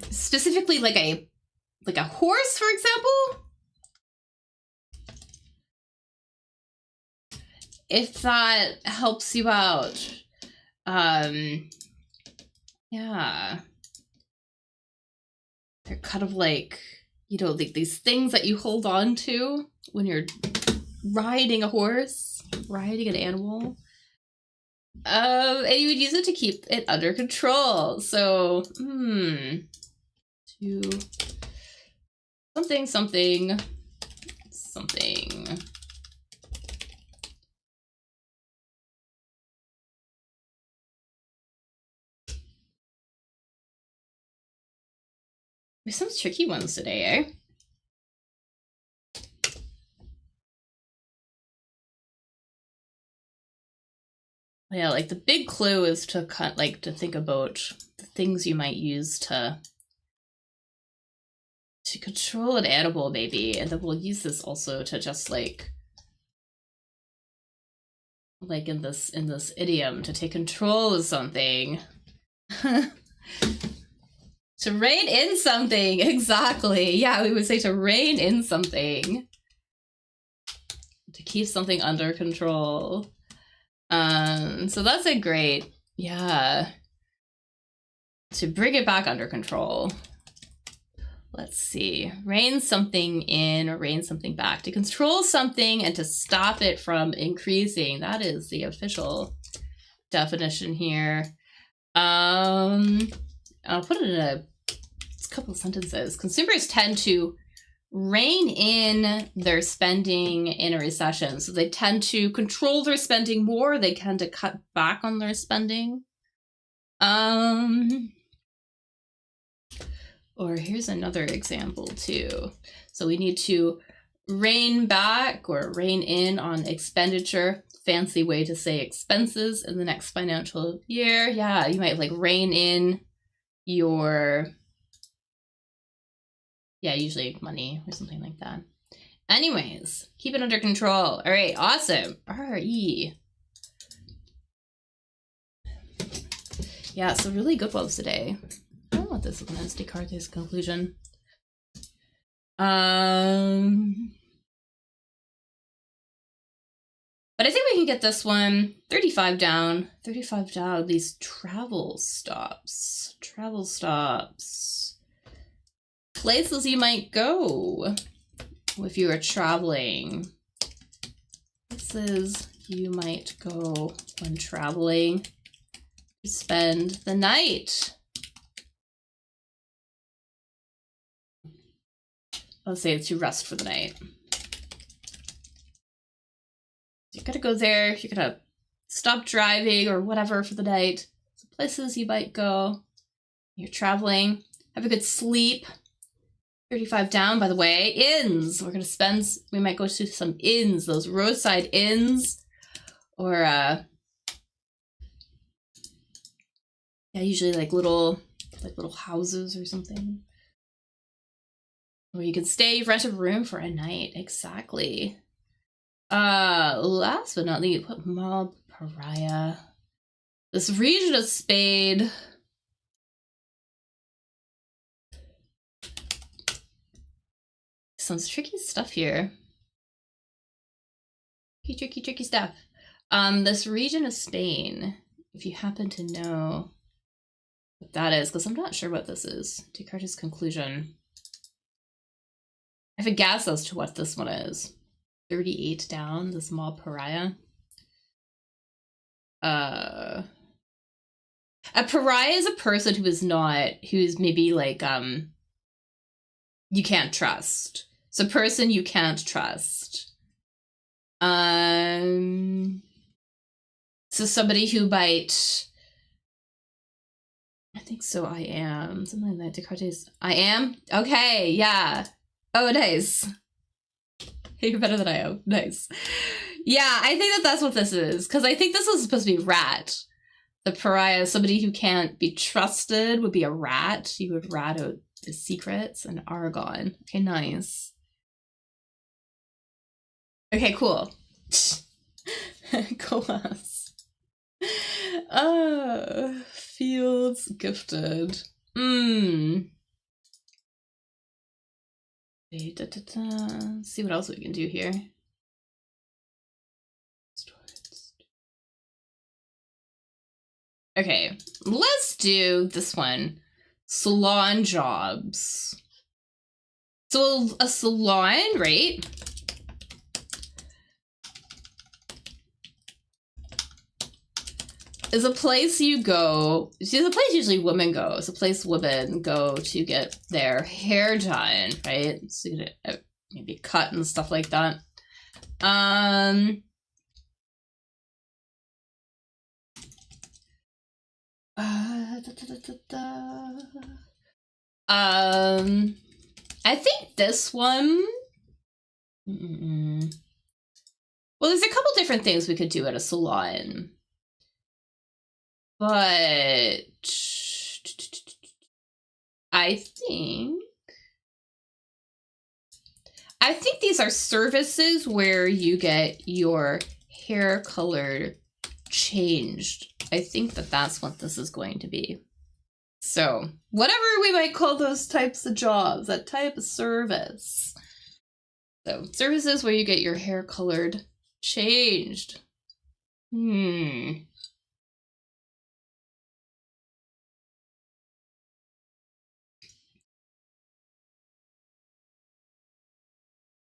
Specifically like a horse, for example. If that helps you out. Yeah. They're kind of like, you know, these things that you hold on to when you're riding a horse, riding an animal. And you would use it to keep it under control. So, to something. There's some tricky ones today, eh? Yeah, like the big clue is to to think about the things you might use to control an animal, maybe, and then we'll use this also to just like in this idiom to take control of something. To rein in something, exactly. Yeah, we would say to rein in something. To keep something under control. So that's a great, yeah. To bring it back under control. Let's see. Rein something in or rein something back. To control something and to stop it from increasing. That is the official definition here. I'll put it in a couple of sentences. Consumers tend to rein in their spending in a recession. So they tend to control their spending more. They tend to cut back on their spending. Or here's another example too. So we need to rein back or rein in on expenditure. Fancy way to say expenses in the next financial year. Yeah, you might like rein in your, yeah, usually money or something like that. Anyways, keep it under control. All right, awesome. R-E. Yeah, so really good ones today. I don't know what this one is. Descartes' conclusion. But I think we can get this one. 35 down. 35 down. These travel stops. Travel stops. Places you might go if you are traveling. Places you might go when traveling to spend the night. Let's say it's to rest for the night. You're gonna go there, you're gonna stop driving or whatever for the night. So places you might go. You're traveling. Have a good sleep. 35 down, by the way. Inns. We might go to some inns, those roadside inns. Or, yeah, usually like little houses or something. Where you can stay, rent a room for a night. Exactly. Last but not least, what mob pariah? This region of Spain. Some tricky stuff here. Tricky stuff. This region of Spain, if you happen to know what that is, because I'm not sure what this is. Descartes' conclusion. I have a guess as to what this one is. 38 down, the small pariah. A pariah is a person who's maybe like, you can't trust. It's a person you can't trust. So somebody who might, I think so, I am. Something like that, Descartes. I am? Okay, yeah. Oh, nice. You're better than I am. Nice. Yeah, I think that that's what this is. Because I think this is supposed to be rat. The pariah, somebody who can't be trusted, would be a rat. You would rat out his secrets. And Argon. Okay, nice. Okay, cool. Glass. Fields gifted. See what else we can do here. Okay, let's do this one. Salon jobs. So a salon, right? Is a place you go. See, it's a place usually women go. It's a place women go to get their hair done, right? So you get it maybe cut and stuff like that. I think this one. Well, there's a couple different things we could do at a salon. But I think these are services where you get your hair color changed. I think that that's what this is going to be. So whatever we might call those types of jobs, that type of service. So services where you get your hair colored changed.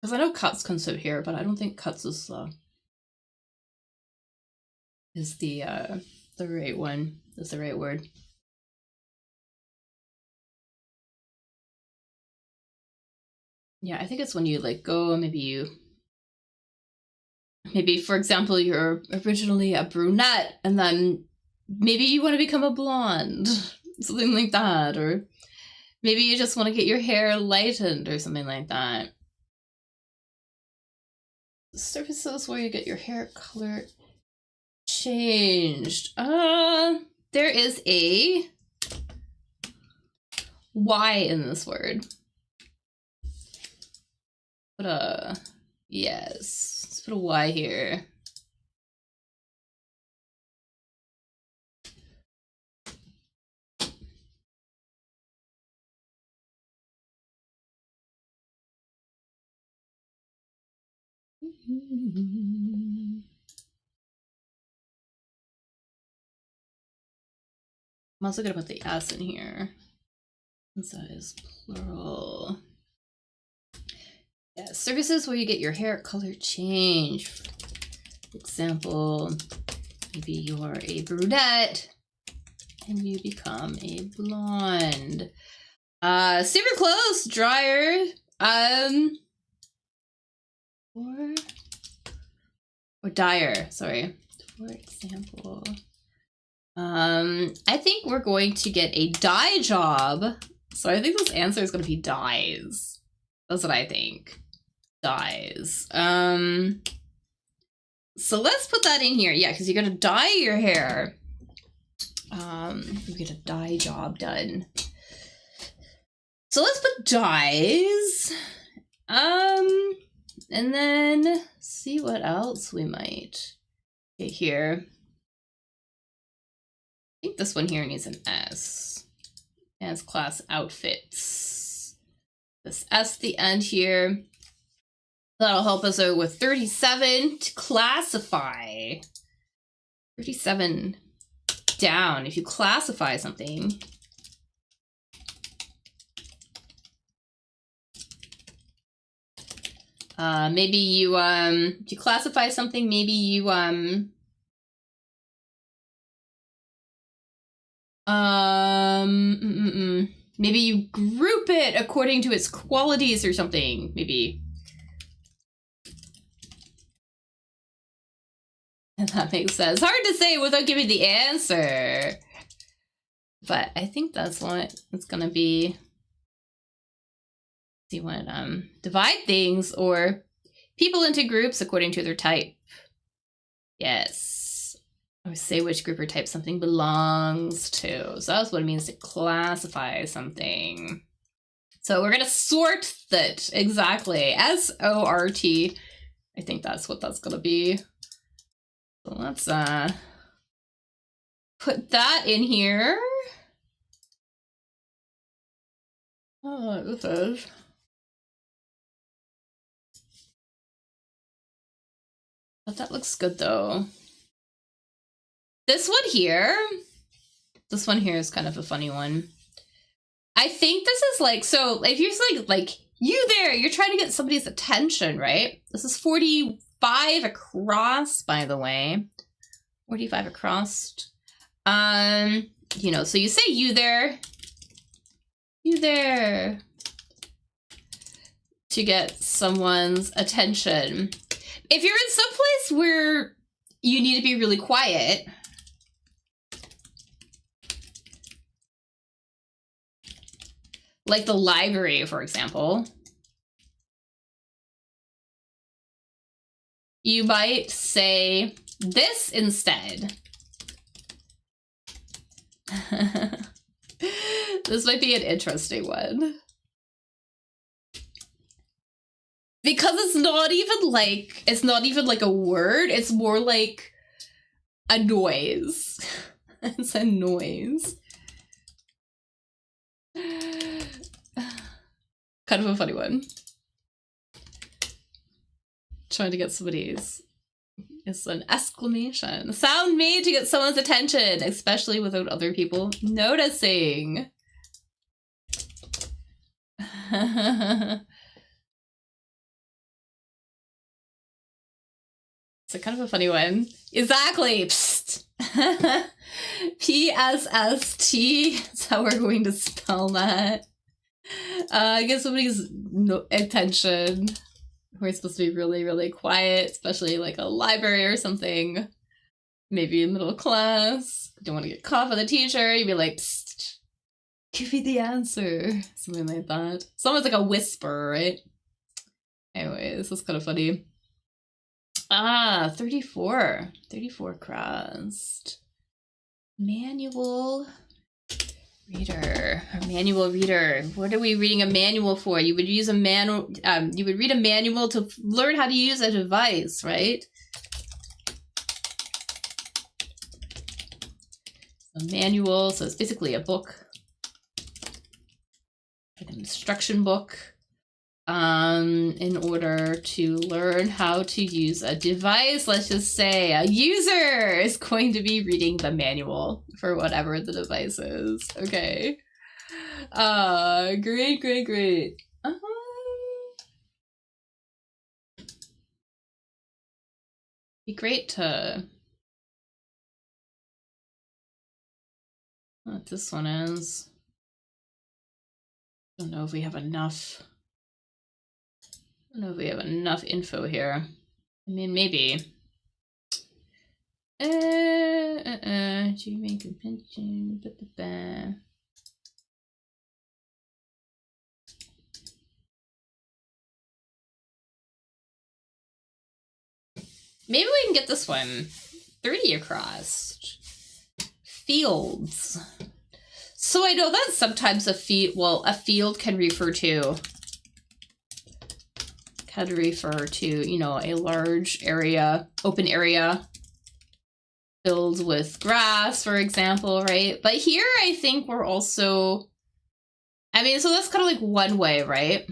Because I know cuts comes out here, but I don't think cuts is the right one. Is the right word. Yeah, I think it's when you like go, maybe for example, you're originally a brunette and then maybe you want to become a blonde, something like that, or maybe you just want to get your hair lightened or something like that. Services where you get your hair color changed. There is a Y in this word. But yes, let's put a Y here. I'm also gonna put the S in here, since that is plural. Yeah, services where you get your hair color changed. For example, maybe you're a brunette and you become a blonde. Super close, dryer. Or dyer, sorry. For example, I think we're going to get a dye job. So I think this answer is going to be dyes. That's what I think. Dyes. So let's put that in here. Yeah, because you're going to dye your hair. You get a dye job done. So let's put dyes. And then see what else we might get here. I think this one here needs an S. As class outfits. This S at the end here. That'll help us out with 37 to classify. 37 down. If you classify something. Maybe you, if you classify something, maybe you, maybe you group it according to its qualities or something, maybe. And that makes sense. Hard to say without giving the answer. But I think that's what it's gonna be. So you want to divide things or people into groups according to their type. Yes. Or say which group or type something belongs to. So that's what it means to classify something. So we're gonna sort that. Exactly. S-O-R-T. I think that's what that's gonna be. So let's put that in here. Oh, this is. But that looks good though. This one here is kind of a funny one. I think this is like, so if you're saying like, you there, you're trying to get somebody's attention, right? This is 45 across, by the way. 45 across. You know, so you say you there, to get someone's attention. If you're in some place where you need to be really quiet, like the library, for example, you might say this instead. This might be an interesting one. Because it's not even like a word, it's more like a noise. It's a noise. Kind of a funny one. Trying to get somebody's. It's an exclamation. Sound made to get someone's attention, especially without other people noticing. It's a kind of a funny one. Exactly. Psst. P-S-S-T. That's how we're going to spell that. Get somebody's attention. We're supposed to be really, really quiet, especially like a library or something. Maybe in middle class. Don't want to get caught by the teacher. You'd be like, psst, give me the answer. Something like that. It's almost like a whisper, right? Anyway, this is kind of funny. 34. 34 crossed. Manual reader. A manual reader. What are we reading a manual for? You would use a manual. You would read a manual to learn how to use a device, right? A manual. So it's basically a book, like an instruction book. In order to learn how to use a device, let's just say a user is going to be reading the manual for whatever the device is. Okay. Great. Be great to. What this one is. I don't know if we have enough. I don't know if we have enough info here. I mean, maybe. Achieving convention. Maybe we can get this one. 30 across. Fields. So I know that sometimes a field can refer to. You know, a large area, open area filled with grass, for example, right? But here I think we're also, I mean, so that's kind of like one way, right?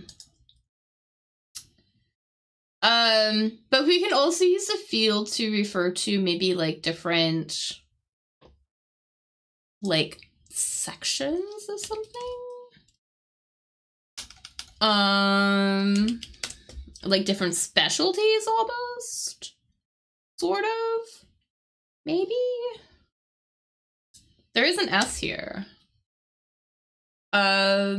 But we can also use the field to refer to maybe like different, like sections of something. Like different specialties almost? Sort of? Maybe? There is an S here. I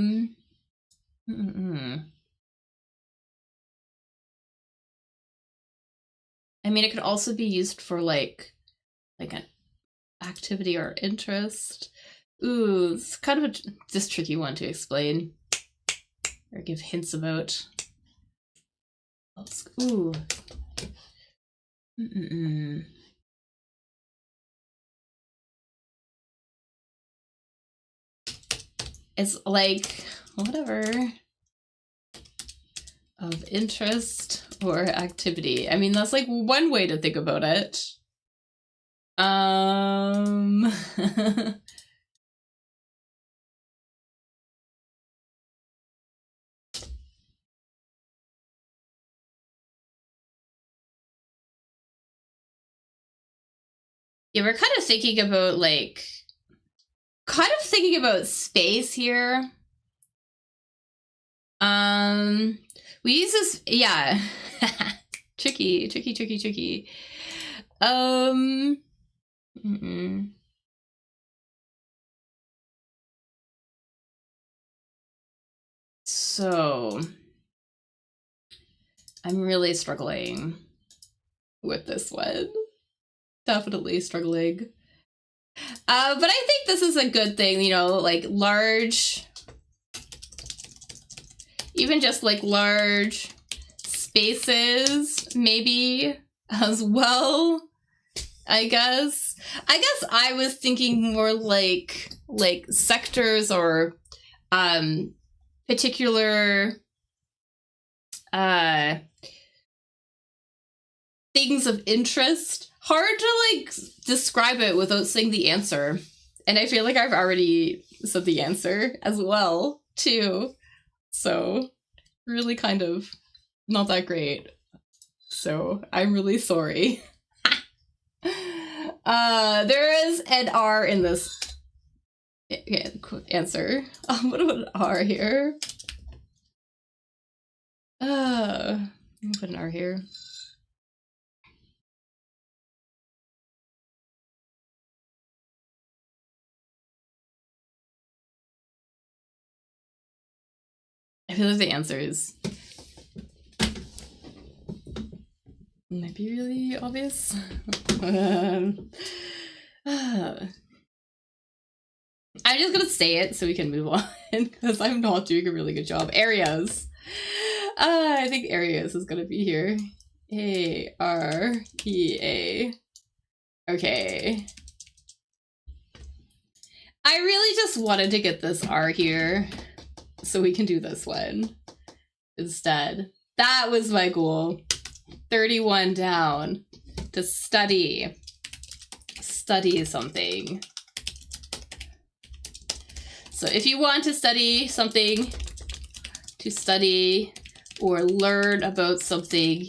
mean, it could also be used for like an activity or interest. Ooh, it's kind of this tricky one to explain or give hints about. Ooh. It's like, whatever. Of interest or activity. I mean, that's like one way to think about it. Yeah, we're kind of thinking about like, space here. We use this, yeah. Tricky. So, I'm really struggling with this one. Definitely struggling. But I think this is a good thing, you know, like large, even just like large spaces, maybe as well, I guess. I was thinking more like sectors or particular things of interest. Hard to like describe it without saying the answer. And I feel like I've already said the answer as well, too. So really kind of not that great. So I'm really sorry. There is an R in this answer. What about an R here? Let me put an R here. I feel like the answers might be really obvious. I'm just gonna say it so we can move on because I'm not doing a really good job. Areas. I think areas is gonna be here. A-R-E-A. Okay. I really just wanted to get this R here so we can do this one instead. That was my goal. 31 down to study something. So if you want to study something, to study or learn about something,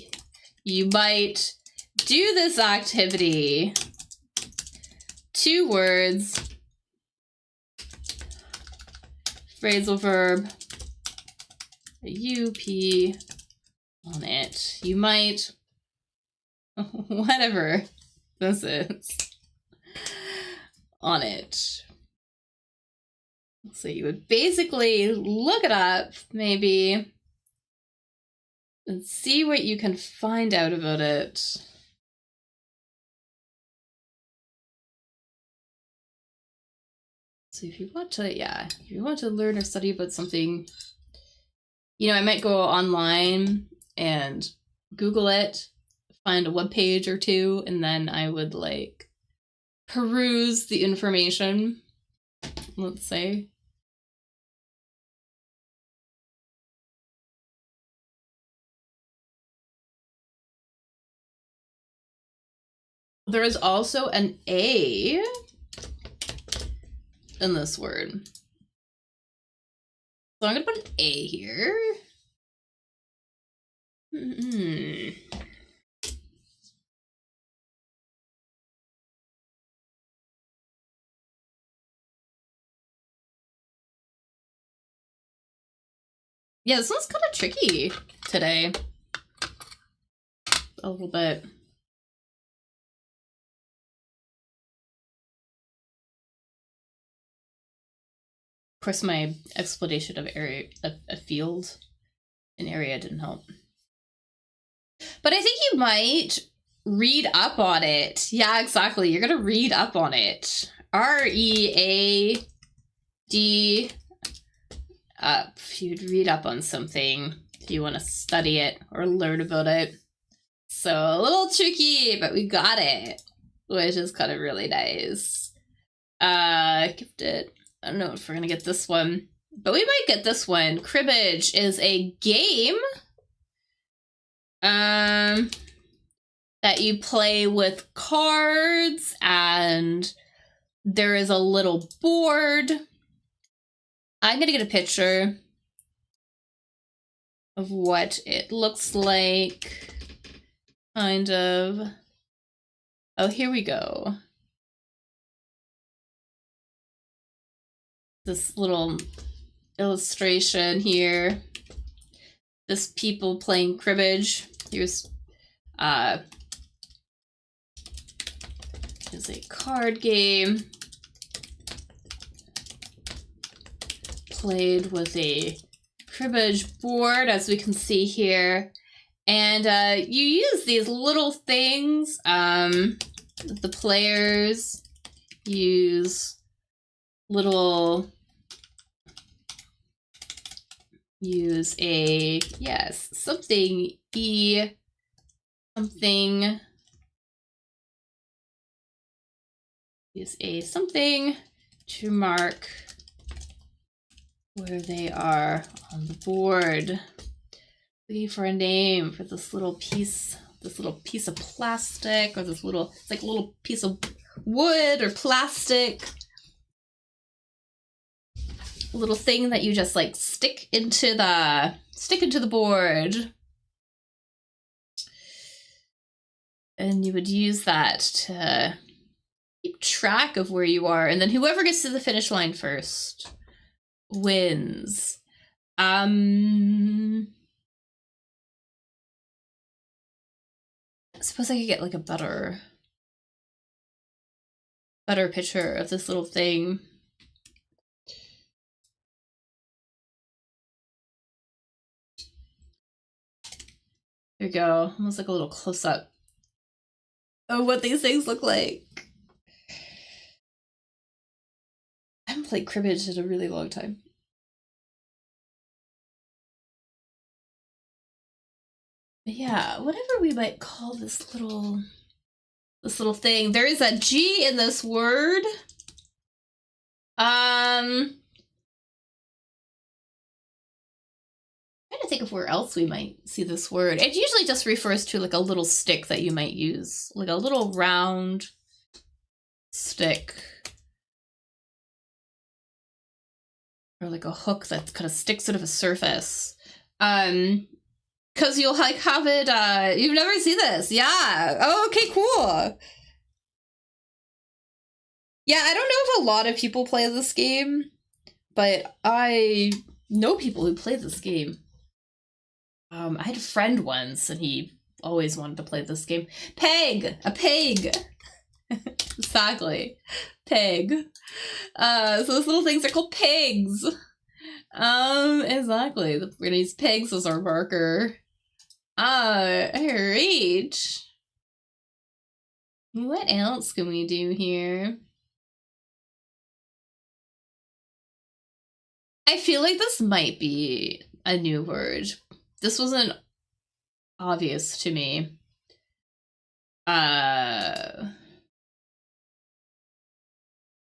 you might do this activity. 2 words, phrasal verb, a UP on it. You might, whatever this is, on it. So you would basically look it up, maybe, and see what you can find out about it. So if you want to, if you want to learn or study about something, you know, I might go online and Google it, find a web page or 2, and then I would like peruse the information, let's say. There is also an A in this word. So I'm gonna put an A here. Yeah, this one's kind of tricky today. A little bit. Of course, my explanation of area, a field, an area didn't help. But I think you might read up on it. Yeah, exactly. You're gonna read up on it. R-E-A-D up. You'd read up on something if you want to study it or learn about it. So a little tricky, but we got it, which is kind of really nice. Gifted. I don't know if we're gonna get this one. But we might get this one. Cribbage is a game that you play with cards, and there is a little board. I'm gonna get a picture of what it looks like. Kind of. Oh, here we go. This little illustration here. This people playing cribbage. Here's a card game played with a cribbage board, as we can see here. And you use these little things. The players use something to mark where they are on the board. Looking for a name for this little piece of plastic, or it's like a little piece of wood or plastic. A little thing that you just like stick into the board. And you would use that to keep track of where you are, and then whoever gets to the finish line first wins. I suppose I could get like a better picture of this little thing. There you go. Almost like a little close-up of what these things look like. I haven't played cribbage in a really long time. But yeah, whatever we might call this little thing. There is a G in this word. Trying to think of where else we might see this word. It usually just refers to like a little stick that you might use, like a little round stick, or like a hook that kind of sticks out of a surface. Because you'll like have it. You've never seen this, yeah? Oh, okay, cool. Yeah, I don't know if a lot of people play this game, but I know people who play this game. I had a friend once, and he always wanted to play this game. Peg! A peg! Exactly. Peg. So those little things are called pegs. Exactly. We're gonna use pegs as our marker. Alright. What else can we do here? I feel like this might be a new word. This wasn't obvious to me. We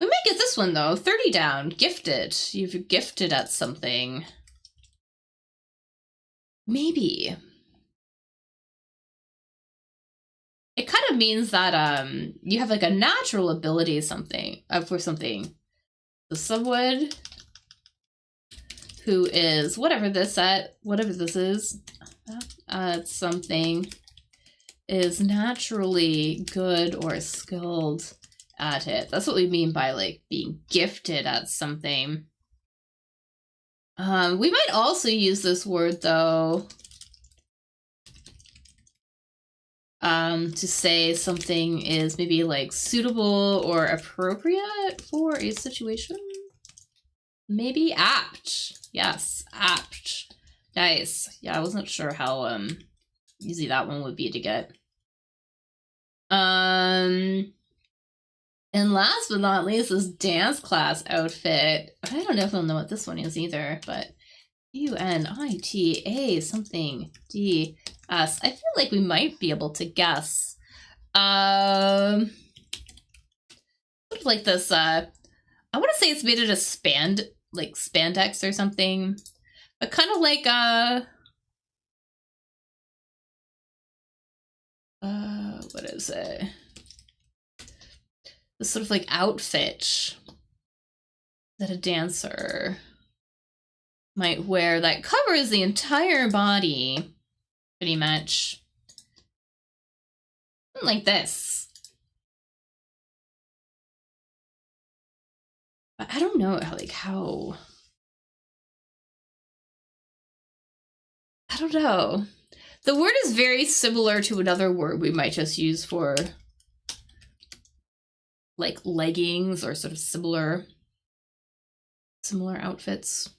might get this one though. 30 down. Gifted. You've gifted at something. Maybe. It kind of means that you have like a natural ability for something. So someone who is whatever this is, something is naturally good or skilled at it. That's what we mean by like being gifted at something. We might also use this word though to say something is maybe like suitable or appropriate for a situation. Maybe apt. Yes, apt. Nice. Yeah, I wasn't sure how easy that one would be to get. And last but not least, this dance class outfit. I don't know if I'll know what this one is either, but UNITA something DS. I feel like we might be able to guess. Sort of like this. I want to say it's made out of like spandex or something. But kind of like what is it? This sort of like outfit that a dancer might wear that covers the entire body, pretty much. Like this. But I don't know how. I don't know. The word is very similar to another word we might just use for like leggings or sort of similar outfits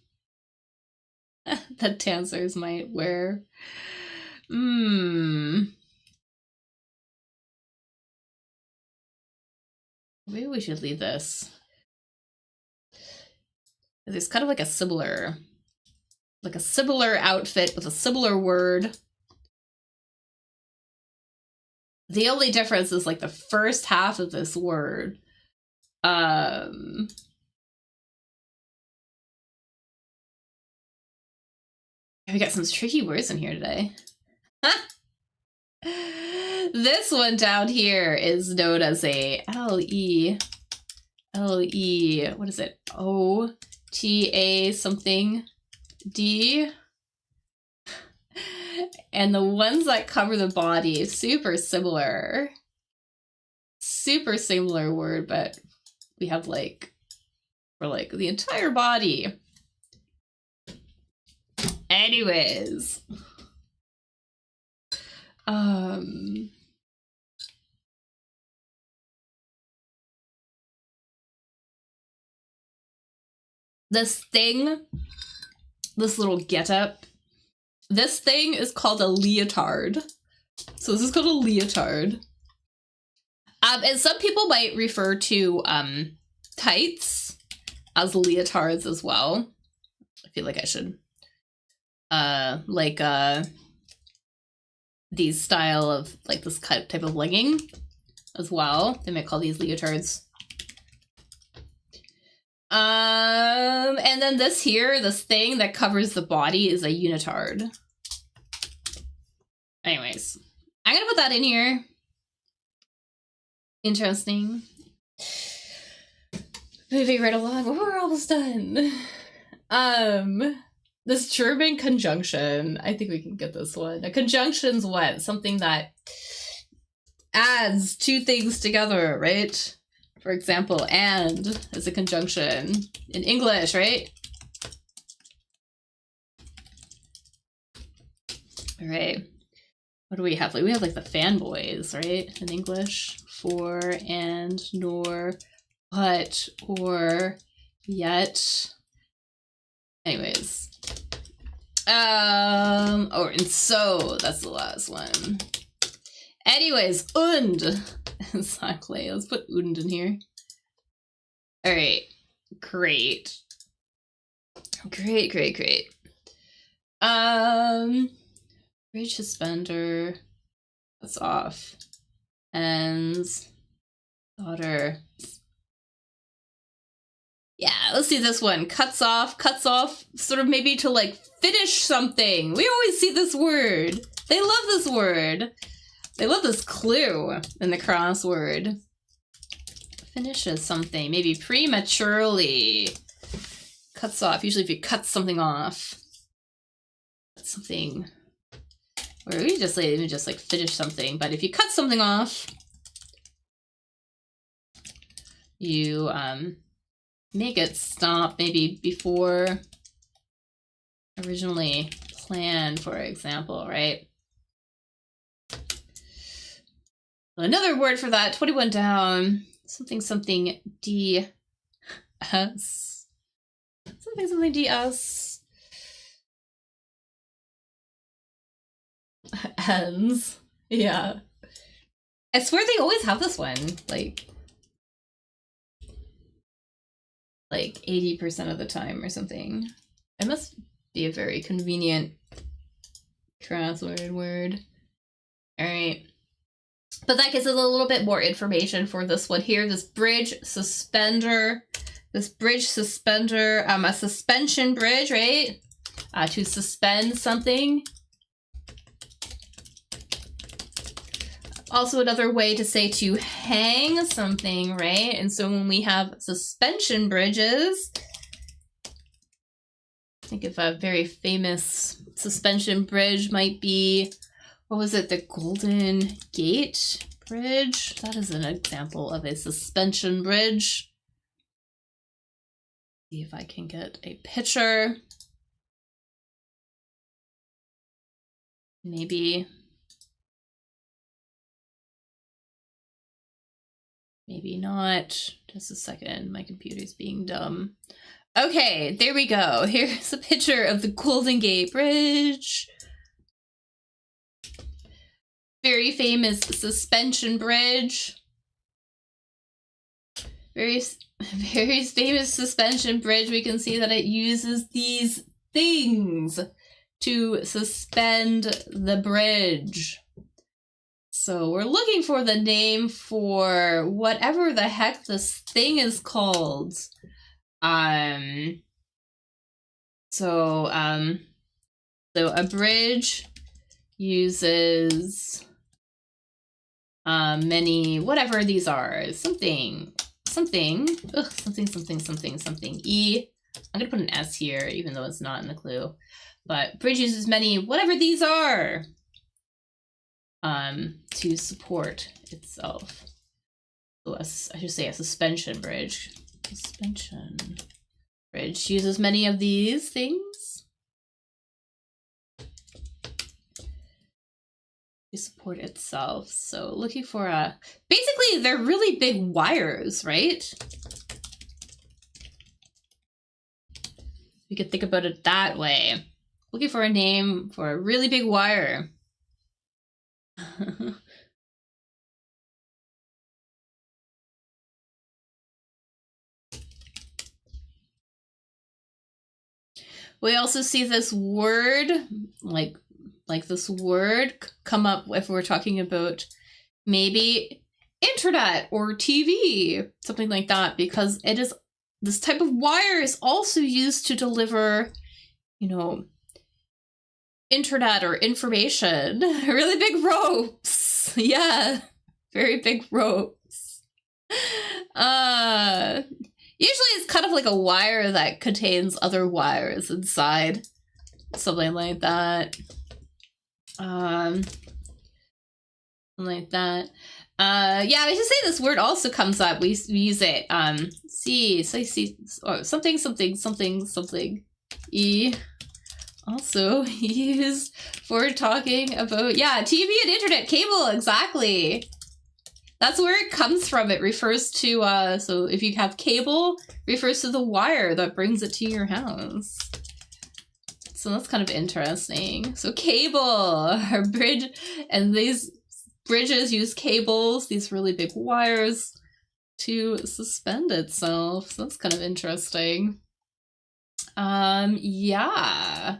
that dancers might wear. Maybe we should leave this. It's kind of like a similar outfit with a similar word. The only difference is like the first half of this word. We got some tricky words in here today. This one down here is known as a L-E, what is it? O-T-A something D. And the ones that cover the body, super similar word, but we have like, for like the entire body. Anyways. This thing, this little getup, this thing is called a leotard. So this is called a leotard. And some people might refer to tights as leotards as well. I feel like I should. These style of, like this type of legging as well. They might call these leotards. And then this thing that covers the body is a unitard. Anyways, I'm gonna put that in here. Interesting. Moving right along, we're almost done. This German conjunction, I think we can get this one. A conjunction's what? Something that adds two things together, right? For example, and is a conjunction in English, right? All right. What do we have? Like, we have like the fanboys, right? In English. For, and, nor, but, or, yet. Anyways. Oh, and so, that's the last one. Anyways, und. Exactly. Let's put und in here. All right. Great. Great. Bridge suspender. That's off. Ends. Daughter. Yeah, let's see this one. Cuts off, sort of maybe to like finish something. We always see this word. They love this word. They love this clue in the crossword. Finishes something, maybe prematurely. Cuts off. Usually if you cut something off. That's something. Or we just like finish something. But if you cut something off, you make it stop maybe before originally planned, for example, right? Another word for that, 21 down, something DS. Something DS. Ends. Yeah. I swear they always have this one, like 80% of the time or something. It must be a very convenient crossword word. All right. But that gives us a little bit more information for this one here. This bridge suspender This bridge suspender, a suspension bridge, right? To suspend something. Also another way to say to hang something, right? And so when we have suspension bridges, think of a very famous suspension bridge might be, what was it? The Golden Gate Bridge? That is an example of a suspension bridge. See if I can get a picture. Maybe not. Just a second. My computer's being dumb. Okay, there we go. Here's a picture of the Golden Gate Bridge. Very famous suspension bridge. Very famous suspension bridge. We can see that it uses these things to suspend the bridge. So we're looking for the name for whatever the heck this thing is called. So a bridge uses many, whatever these are, something. E. I'm gonna put an S here, even though it's not in the clue. But bridge uses many, whatever these are, to support itself. So I should say a suspension bridge. Suspension bridge uses many of these things to support itself. So looking for basically they're really big wires, right? We could think about it that way. Looking for a name for a really big wire. We also see this word, like this word come up if we're talking about maybe internet or TV, something like that, because it is, this type of wire is also used to deliver, you know, internet or information. Really big ropes. Yeah, very big ropes. Usually it's kind of like a wire that contains other wires inside. Something like that. Like that. Yeah, I should say this word also comes up. We use it. Something. E. Also used for talking about, yeah, TV and internet cable, exactly. That's where it comes from. It refers to, so if you have cable, refers to the wire that brings it to your house. So that's kind of interesting. So cable, our bridge, and these bridges use cables, these really big wires, to suspend itself. So that's kind of interesting. Yeah.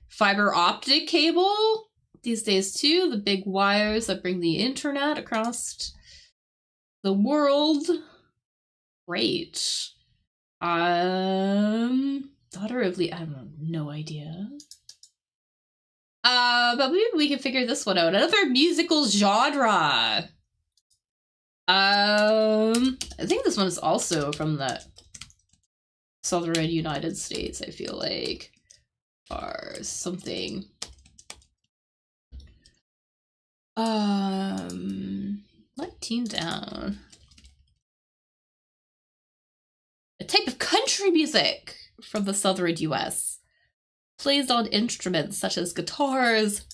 Fiber optic cable. These days too, the big wires that bring the internet across the world. Great. Daughter of Lee, I have no idea. But maybe we can figure this one out. Another musical genre. I think this one is also from the Southern United States, I feel like. Or something. Let teen down. A type of country music from the Southern US. Plays on instruments such as guitars,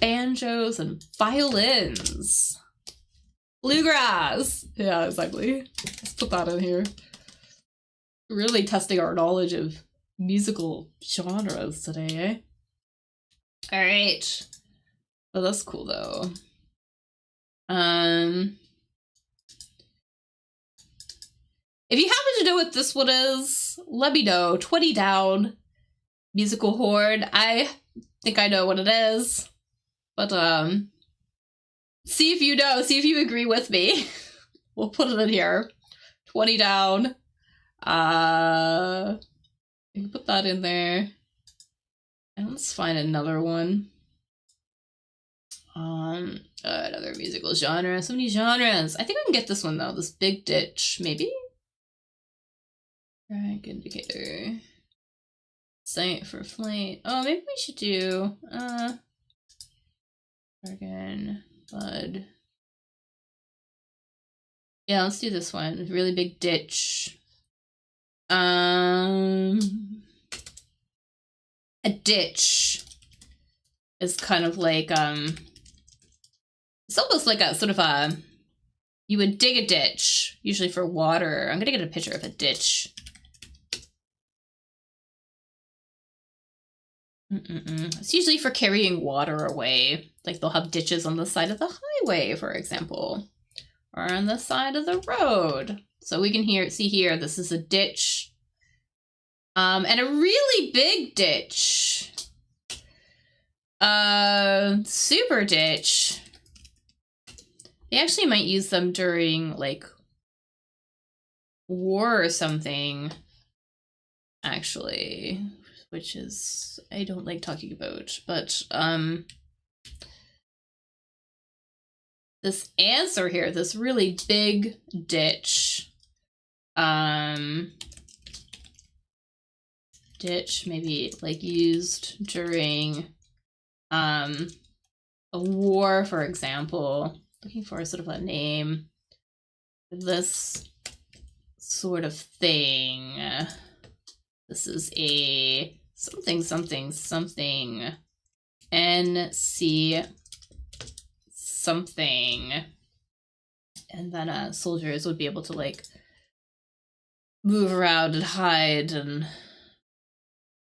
banjos, and violins. Bluegrass! Yeah, exactly. Let's put that in here. Really testing our knowledge of musical genres today, eh? Alright. Oh, that's cool though. If you happen to know what this one is, let me know. 20 down. Musical horde. I think I know what it is. But, see if you know. See if you agree with me. We'll put it in here. 20 down. You can put that in there. And let's find another one. Another musical genre. So many genres. I think I can get this one though. This big ditch, maybe? Drag indicator. Sight for flight. Oh, maybe we should do Dragon, Bud. Yeah, let's do this one. Really big ditch. A ditch is kind of like it's almost like a sort of a, you would dig a ditch usually for water. I'm gonna get a picture of a ditch. It's usually for carrying water away. Like they'll have ditches on the side of the highway, for example, or on the side of the road. So we can see here, this is a ditch. And a really big ditch. Super ditch. They actually might use them during like war or something, actually, which is, I don't like talking about, but this answer here, this really big ditch, ditch maybe like used during a war, for example. Looking for sort of a name for this sort of thing. This is a something something something NC something, and then soldiers would be able to like move around and hide and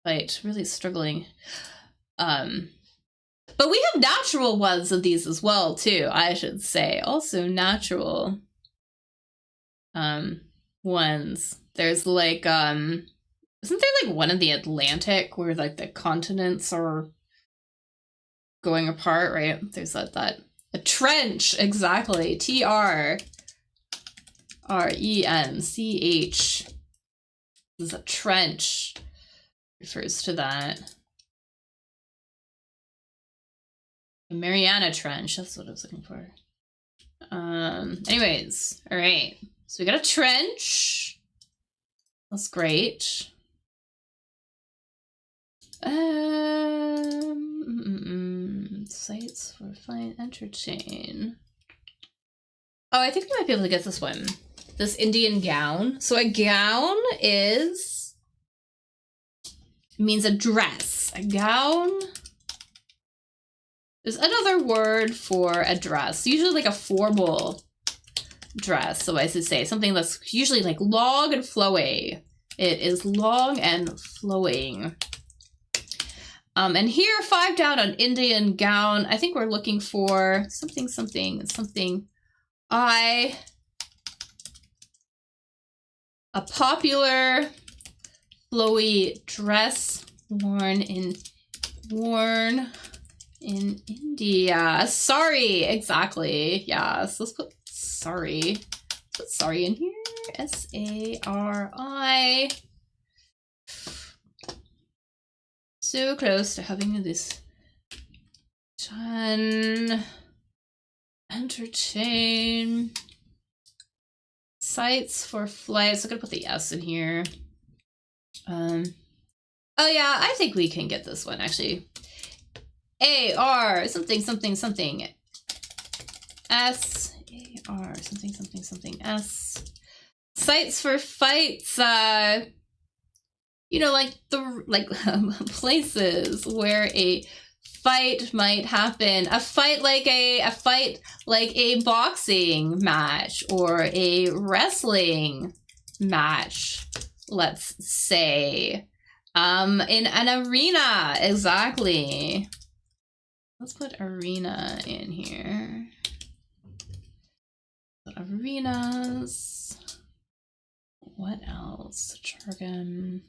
fight. Really struggling. But we have natural ones of these as well, too, I should say. Also natural ones. There's like, isn't there like one in the Atlantic where like the continents are going apart, right? There's a trench, exactly. TRRENCH. This is a trench. Refers to that. Mariana Trench, that's what I was looking for. Anyways, all right. So we got a trench. That's great. Sites for fine entertain. Oh, I think we might be able to get this one. This Indian gown. So a gown means a dress. A gown is another word for a dress, usually like a formal dress. So I should say something that's usually like long and flowy. It is long and flowing. And here, 5 down on Indian gown. I think we're looking for something. A popular flowy dress worn in India. Sari, exactly. Yes, let's put sari. Put sari in here. SARI. So close to having this done. Entertain. Sites for flights. I'm gonna put the S in here. Oh yeah, I think we can get this one actually. AR something S AR something S. Sites for fights. You know, like places where a fight might happen. A fight like a boxing match or a wrestling match, let's say. In an arena, exactly. Let's put arena in here. Arenas. What else? Jargon.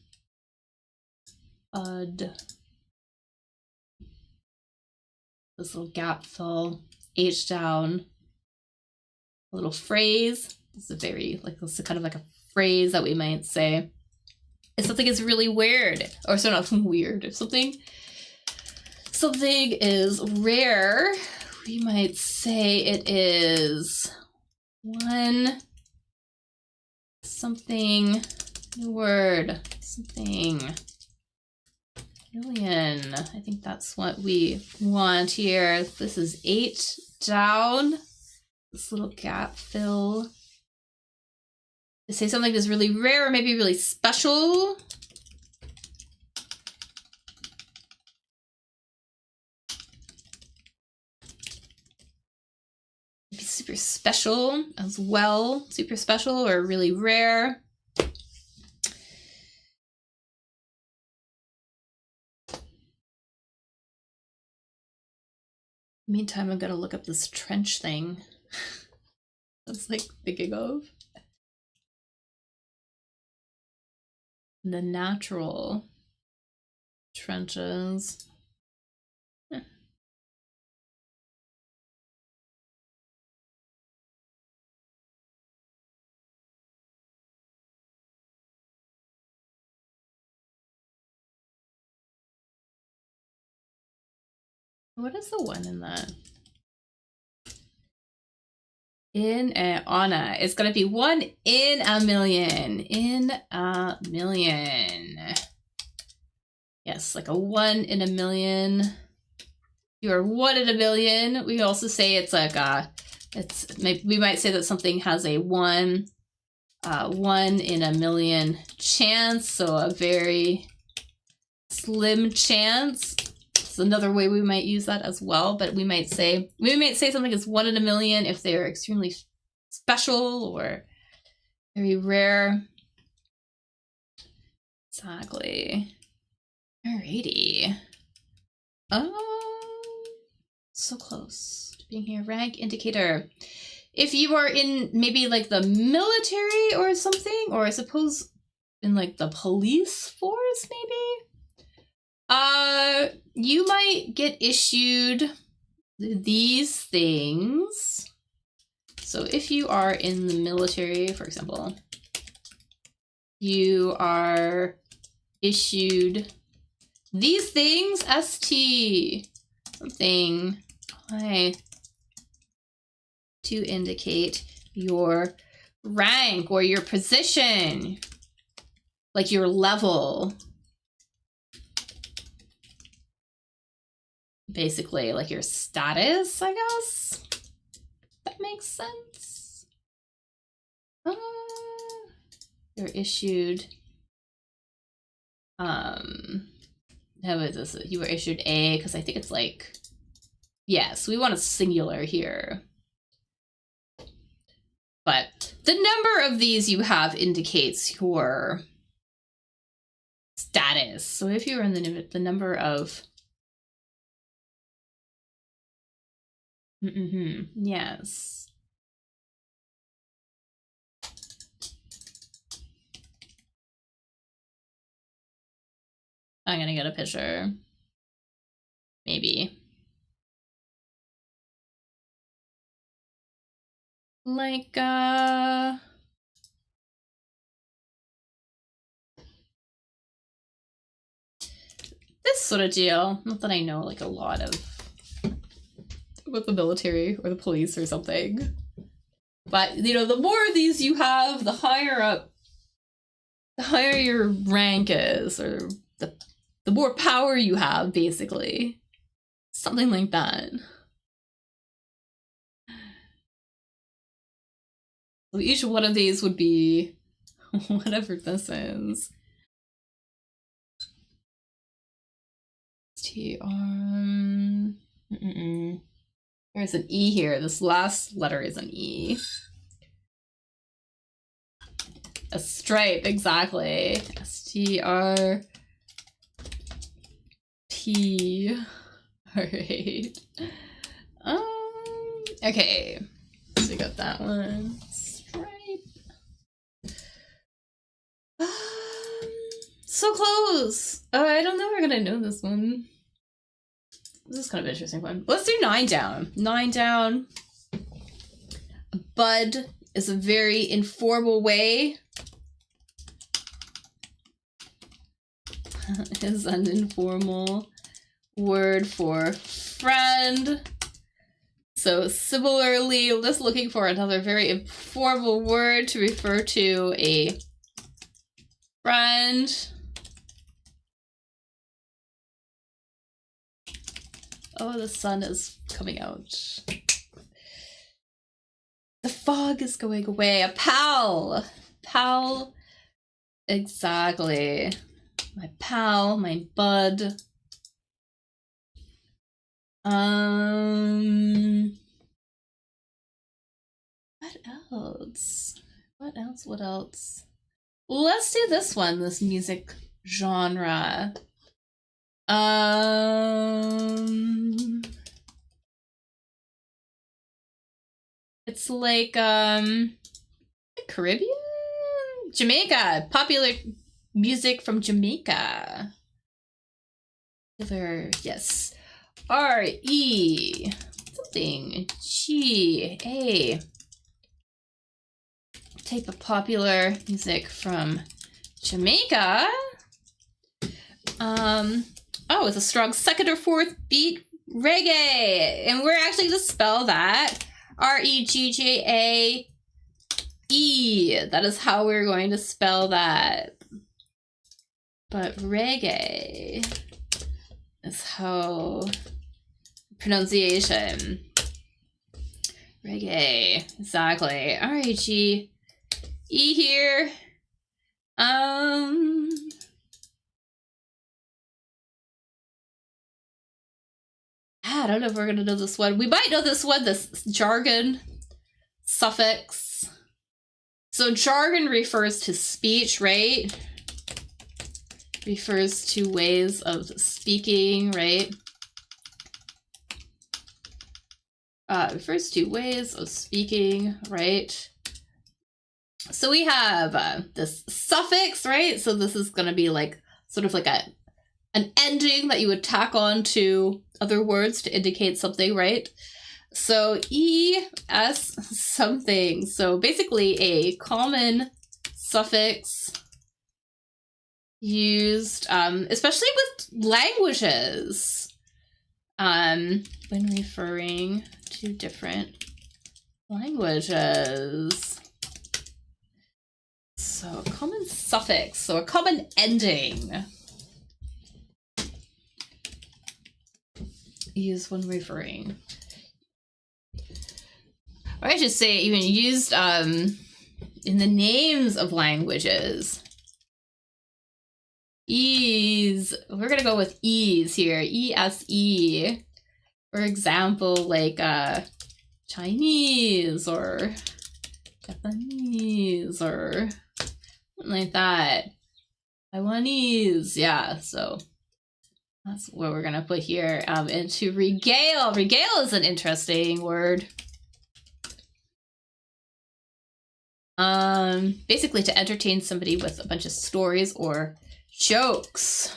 This little gap fill. H down. A little phrase. It's a very, like, this is kind of like a phrase that we might say. If something is really weird, or so not weird, if something is rare, we might say it is something, new word, something million. I think that's what we want here. This is 8 down. This little gap fill. To say something is really rare or maybe really special. Maybe super special as well. Super special or really rare. Meantime, I'm gonna look up this trench thing. I was like thinking of. The natural trenches. What is the one in that? Anna. It's gonna be 1 in a million. In a million. Yes, like a 1 in a million. You are 1 in a million. We also say it's like we might say that something has a 1 in a million chance, so a very slim chance. It's another way we might use that as well, but we might say something is 1 in a million if they're extremely special or very rare. Exactly. Alrighty. So close to being here. Rank indicator. If you are in maybe like the military or something, or I suppose in like the police force maybe, you might get issued these things. So if you are in the military, for example, you are issued these things, ST, something, to indicate your rank or your position, like your level. Basically, like your status, I guess. That makes sense. You're issued. How is this? You were issued A because I think it's like, yes, we want a singular here. But the number of these you have indicates your status. So if you're in the number of yes. I'm gonna get a picture. Maybe. Like, this sort of deal. Not that I know like a lot of with the military or the police or something. But, you know, the more of these you have, the higher up, the higher your rank is, or the more power you have, basically. Something like that. So each one of these would be whatever this is. TR. There's an E here. This last letter is an E. A stripe, exactly. STRP. Alright. Okay. So we got that one. Stripe. So close. Oh, I don't know if we're gonna know this one. This is kind of an interesting one. Let's do 9 down. 9 down. Bud is a very informal way. Is an informal word for friend. So similarly, just looking for another very informal word to refer to a friend. Oh, the sun is coming out. The fog is going away. A pal. Pal. Exactly. My pal, my bud. What else? What else? Let's do this one, this music genre. It's like, Caribbean? Jamaica! Popular music from Jamaica. Yes. R-E something G-A. Type of popular music from Jamaica. Oh, it's a strong second or fourth beat reggae. And we're actually going to spell that. R-E-G-J-A-E. That is how we're going to spell that. But reggae is how pronunciation. Reggae. Exactly. R-A-G-E here. I don't know if we're gonna know this one. We might know this one, this jargon suffix. So jargon refers to speech, right? Refers to ways of speaking, right? Refers to ways of speaking, right? So we have this suffix, right? So this is gonna be like sort of like an ending that you would tack on to other words to indicate something, right? So E-S something. So basically a common suffix used, especially with languages, when referring to different languages. So a common suffix, so a common ending. Used when referring. Or I should say even used in the names of languages. Ease. We're gonna go with ease here. E-S-E. For example, like Chinese or Japanese or something like that. Taiwanese. Yeah, so that's what we're gonna put here. And to regale. Regale is an interesting word. Basically to entertain somebody with a bunch of stories or jokes.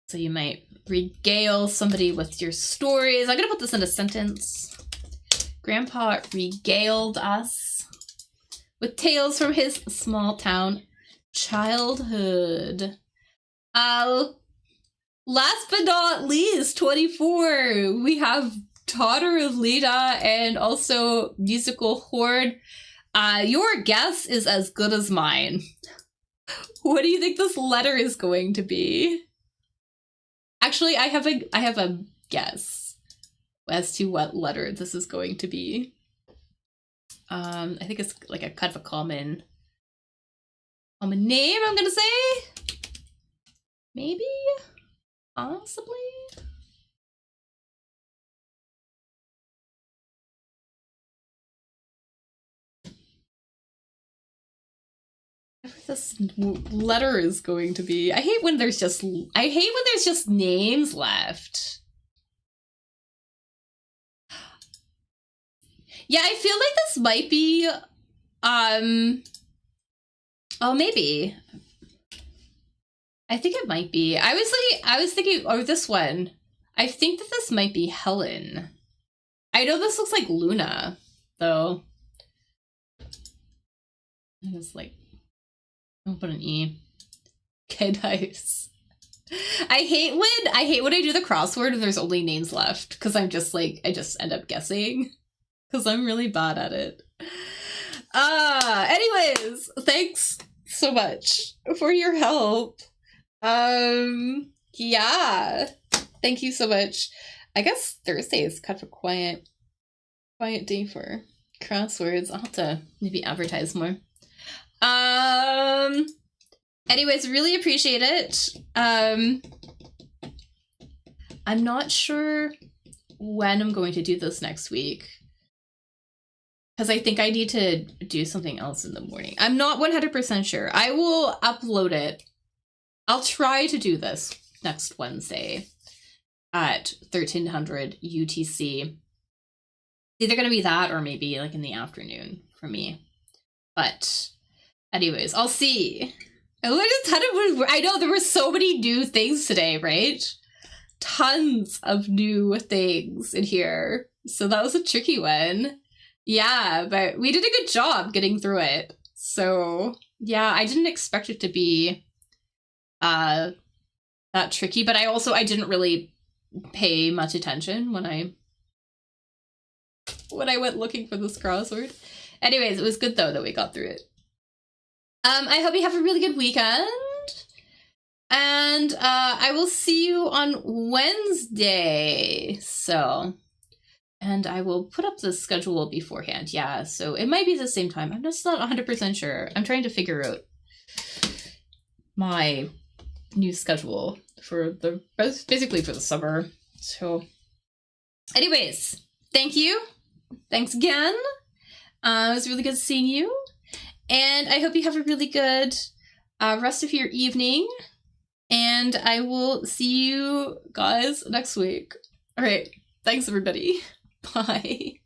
So you might regale somebody with your stories. I'm gonna put this in a sentence. Grandpa regaled us with tales from his small town childhood. Last but not least, 24. We have Daughter of Leda and also Musical Horde. Your guess is as good as mine. What do you think this letter is going to be? Actually, I have a guess as to what letter this is going to be. I think it's like a kind of a common name, I'm gonna say. Maybe? Possibly? This letter is going to be. I hate when there's just names left. Yeah, I feel like this might be oh, maybe. I think it might be. I was thinking, or this one. I think that this might be Helen. I know this looks like Luna, though. It's like, I'll put an E. Okay, nice. I hate when I do the crossword and there's only names left, because I'm just like, I just end up guessing, because I'm really bad at it. Anyways, thanks so much for your help. Yeah, thank you so much. I guess Thursday is kind of a quiet day for crosswords. I'll have to maybe advertise more. Anyways, really appreciate it. I'm not sure when I'm going to do this next week, because I think I need to do something else in the morning. I'm not 100% sure. I will upload it. I'll try to do this next Wednesday at 1300 UTC. Either going to be that or maybe like in the afternoon for me. But anyways, I'll see. I learned a ton of, I know there were so many new things today, right? Tons of new things in here. So that was a tricky one. Yeah, but we did a good job getting through it. So yeah, I didn't expect it to be that tricky, but I didn't really pay much attention when I went looking for this crossword. Anyways, it was good though that we got through it. I hope you have a really good weekend, and I will see you on Wednesday. So, and I will put up the schedule beforehand. Yeah, so it might be the same time. I'm just not 100% sure. I'm trying to figure out my new schedule for basically for the summer. So, anyways, thank you. Thanks again. It was really good seeing you. And I hope you have a really good rest of your evening. And I will see you guys next week. All right. Thanks, everybody. Bye.